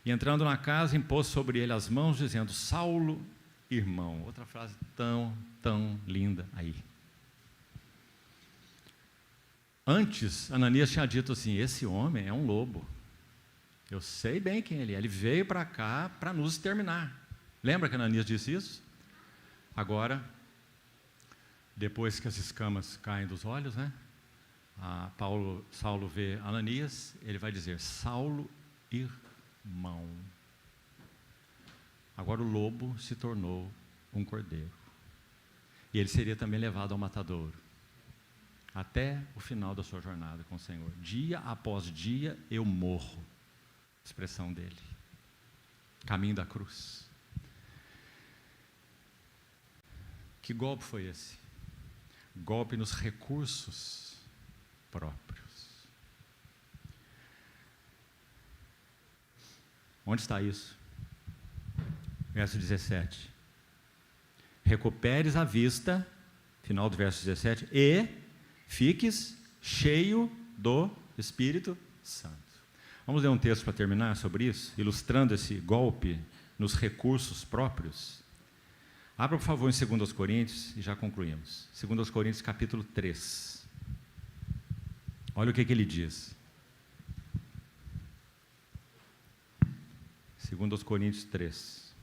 e entrando na casa, impôs sobre ele as mãos, dizendo: Saulo, irmão. Outra frase tão linda aí. Antes, Ananias tinha dito assim: esse homem é um lobo. Eu sei bem quem ele é. Ele veio para cá para nos exterminar. Lembra que Ananias disse isso? Agora, depois que as escamas caem dos olhos, né? Saulo vê Ananias, ele vai dizer: Saulo, irmão. Agora o lobo se tornou um cordeiro. E ele seria também levado ao matadouro, até o final da sua jornada com o Senhor. Dia após dia eu morro. Expressão dele. Caminho da cruz. Que golpe foi esse? Golpe nos recursos próprios. Onde está isso? Verso 17. Recuperes a vista, final do verso 17, e fiques cheio do Espírito Santo. Vamos ler um texto para terminar sobre isso, ilustrando esse golpe nos recursos próprios. Abra, por favor, em 2 Coríntios, e já concluímos. 2 Coríntios, capítulo 3. Olha o que ele diz. 2 Coríntios 3.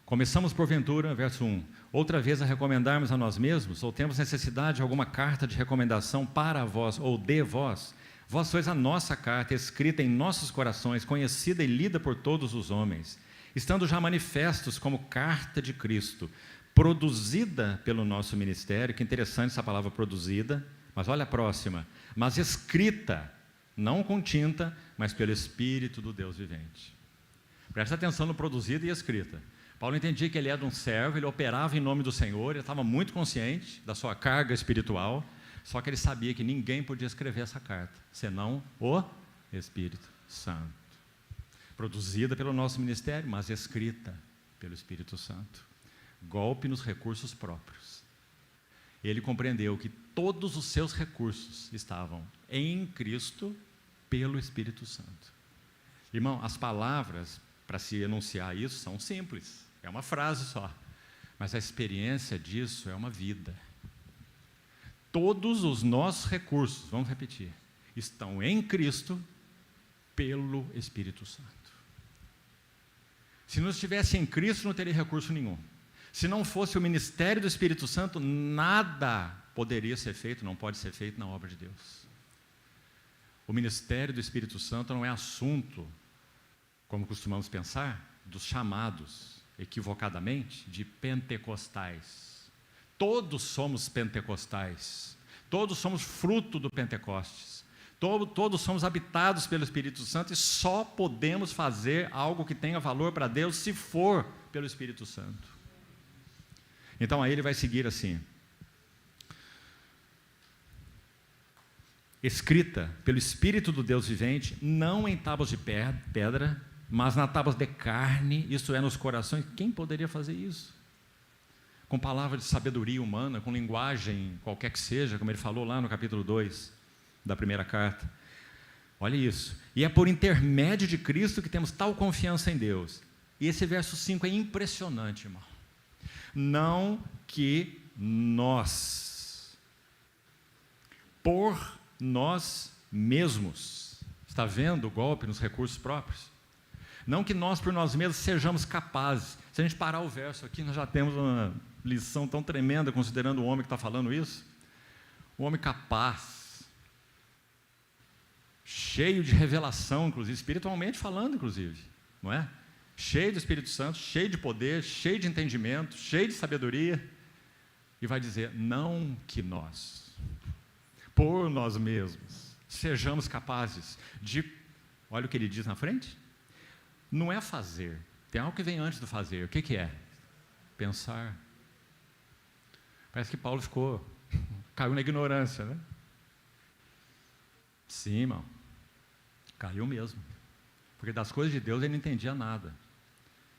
Começamos, porventura, verso 1, outra vez a recomendarmos a nós mesmos, ou temos necessidade de alguma carta de recomendação para vós, ou de vós? Vós sois a nossa carta, escrita em nossos corações, conhecida e lida por todos os homens, estando já manifestos como carta de Cristo, produzida pelo nosso ministério. Que interessante essa palavra produzida, mas olha a próxima, mas escrita, não com tinta, mas pelo Espírito do Deus vivente. Presta atenção no produzida e escrita. Paulo entendia que ele era um servo, ele operava em nome do Senhor, ele estava muito consciente da sua carga espiritual, só que ele sabia que ninguém podia escrever essa carta, senão o Espírito Santo. Produzida pelo nosso ministério, mas escrita pelo Espírito Santo. Golpe nos recursos próprios. Ele compreendeu que todos os seus recursos estavam em Cristo pelo Espírito Santo. Irmão, as palavras para se enunciar isso são simples. É uma frase só, mas a experiência disso é uma vida. Todos os nossos recursos, vamos repetir, estão em Cristo pelo Espírito Santo. Se não estivesse em Cristo, não teria recurso nenhum. Se não fosse o ministério do Espírito Santo, nada poderia ser feito, não pode ser feito na obra de Deus. O ministério do Espírito Santo não é assunto, como costumamos pensar, dos chamados, equivocadamente, de pentecostais. Todos somos pentecostais, todos somos fruto do Pentecostes, todos somos habitados pelo Espírito Santo e só podemos fazer algo que tenha valor para Deus se for pelo Espírito Santo. Então aí ele vai seguir assim: escrita pelo Espírito do Deus vivente, não em tábuas de pedra, mas na tábuas de carne, isto é, nos corações. Quem poderia fazer isso? Com palavras de sabedoria humana, com linguagem qualquer que seja, como ele falou lá no capítulo 2 da primeira carta. Olha isso. E é por intermédio de Cristo que temos tal confiança em Deus. E esse verso 5 é impressionante, irmão. Não que nós, por nós mesmos, está vendo o golpe nos recursos próprios? Não que nós por nós mesmos sejamos capazes. Se a gente parar o verso aqui, nós já temos uma lição tão tremenda, considerando o homem que está falando isso. O homem capaz, cheio de revelação, inclusive, espiritualmente falando, inclusive, não é? Cheio do Espírito Santo, cheio de poder, cheio de entendimento, cheio de sabedoria, e vai dizer, não que nós, por nós mesmos, sejamos capazes de, olha o que ele diz na frente, não é fazer, tem algo que vem antes do fazer. O que é? Pensar. Parece que Paulo caiu na ignorância, né? Sim, irmão, caiu mesmo, porque das coisas de Deus ele não entendia nada.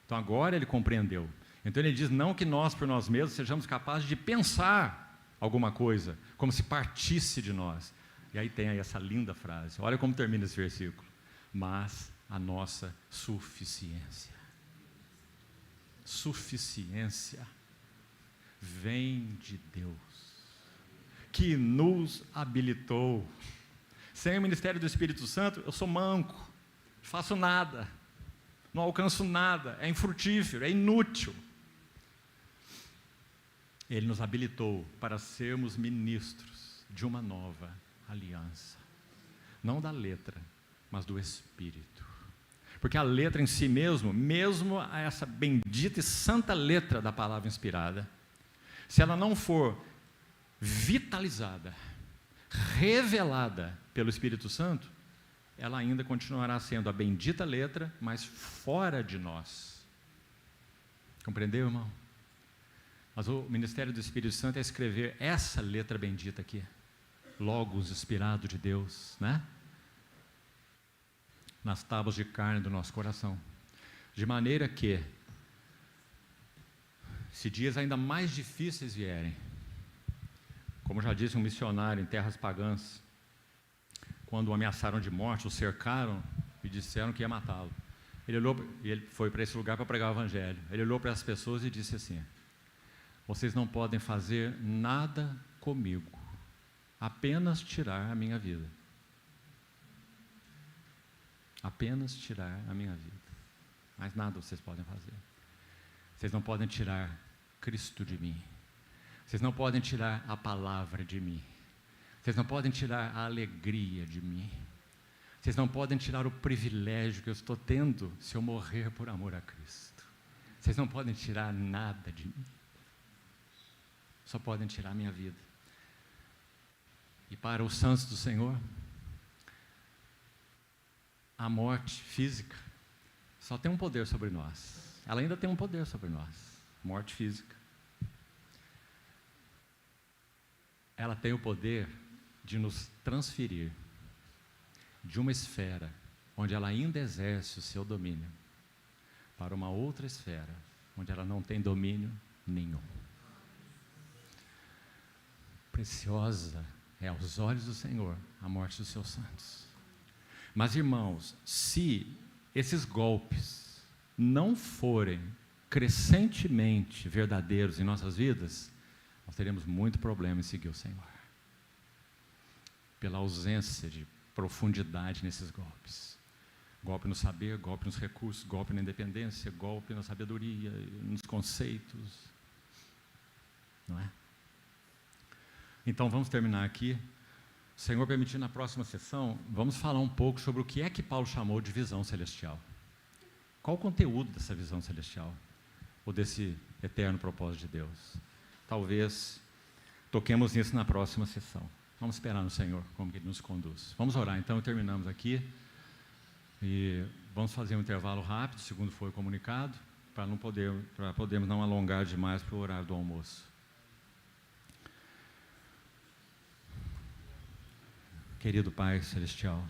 Então agora ele compreendeu. Então ele diz, não que nós por nós mesmos sejamos capazes de pensar alguma coisa, como se partisse de nós. E aí tem aí essa linda frase, olha como termina esse versículo, mas a nossa suficiência vem de Deus, que nos habilitou. Sem o ministério do Espírito Santo, eu sou manco, não faço nada, não alcanço nada, é infrutífero, é inútil. Ele nos habilitou para sermos ministros de uma nova aliança, não da letra, mas do Espírito. Porque a letra em si mesmo essa bendita e santa letra da palavra inspirada, se ela não for vitalizada, revelada pelo Espírito Santo, ela ainda continuará sendo a bendita letra, mas fora de nós. Compreendeu, irmão? Mas o ministério do Espírito Santo é escrever essa letra bendita aqui. Logos inspirado de Deus, né? Nas tábuas de carne do nosso coração. De maneira que, se dias ainda mais difíceis vierem, como já disse um missionário em terras pagãs, quando o ameaçaram de morte, o cercaram e disseram que ia matá-lo. Ele foi para esse lugar para pregar o evangelho. Ele olhou para as pessoas e disse assim: vocês não podem fazer nada comigo, apenas tirar a minha vida. Apenas tirar a minha vida. Mais nada vocês podem fazer. Vocês não podem tirar Cristo de mim. Vocês não podem tirar a palavra de mim. Vocês não podem tirar a alegria de mim. Vocês não podem tirar o privilégio que eu estou tendo se eu morrer por amor a Cristo. Vocês não podem tirar nada de mim. Só podem tirar a minha vida. E para os santos do Senhor, a morte física só tem um poder sobre nós. Ela ainda tem um poder sobre nós. Morte física. Ela tem o poder de nos transferir de uma esfera onde ela ainda exerce o seu domínio para uma outra esfera onde ela não tem domínio nenhum. Preciosa é aos olhos do Senhor a morte dos seus santos. Mas, irmãos, se esses golpes não forem crescentemente verdadeiros em nossas vidas, nós teremos muito problema em seguir o Senhor. Pela ausência de profundidade nesses golpes. Golpe no saber, golpe nos recursos, golpe na independência, golpe na sabedoria, nos conceitos. Não é? Então, vamos terminar aqui. O Senhor permitir, na próxima sessão, vamos falar um pouco sobre o que é que Paulo chamou de visão celestial. Qual o conteúdo dessa visão celestial? Ou desse eterno propósito de Deus? Talvez toquemos nisso na próxima sessão. Vamos esperar no Senhor, como que Ele nos conduz. Vamos orar, então, terminamos aqui. E vamos fazer um intervalo rápido, segundo foi comunicado, para podermos não alongar demais para o horário do almoço. Querido Pai Celestial,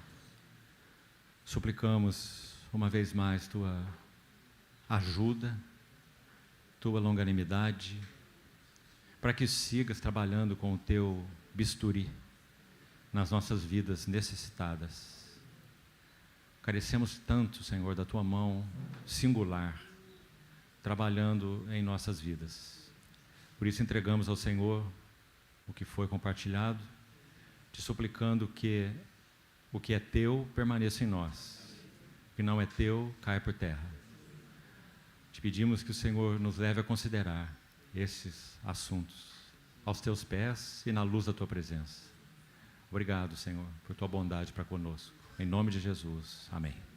suplicamos uma vez mais Tua ajuda, Tua longanimidade, para que sigas trabalhando com o Teu bisturi nas nossas vidas necessitadas. Carecemos tanto, Senhor, da Tua mão singular, trabalhando em nossas vidas. Por isso entregamos ao Senhor o que foi compartilhado, te suplicando que o que é Teu permaneça em nós, o que não é Teu caia por terra. Te pedimos que o Senhor nos leve a considerar esses assuntos aos Teus pés e na luz da Tua presença. Obrigado, Senhor, por Tua bondade para conosco. Em nome de Jesus. Amém.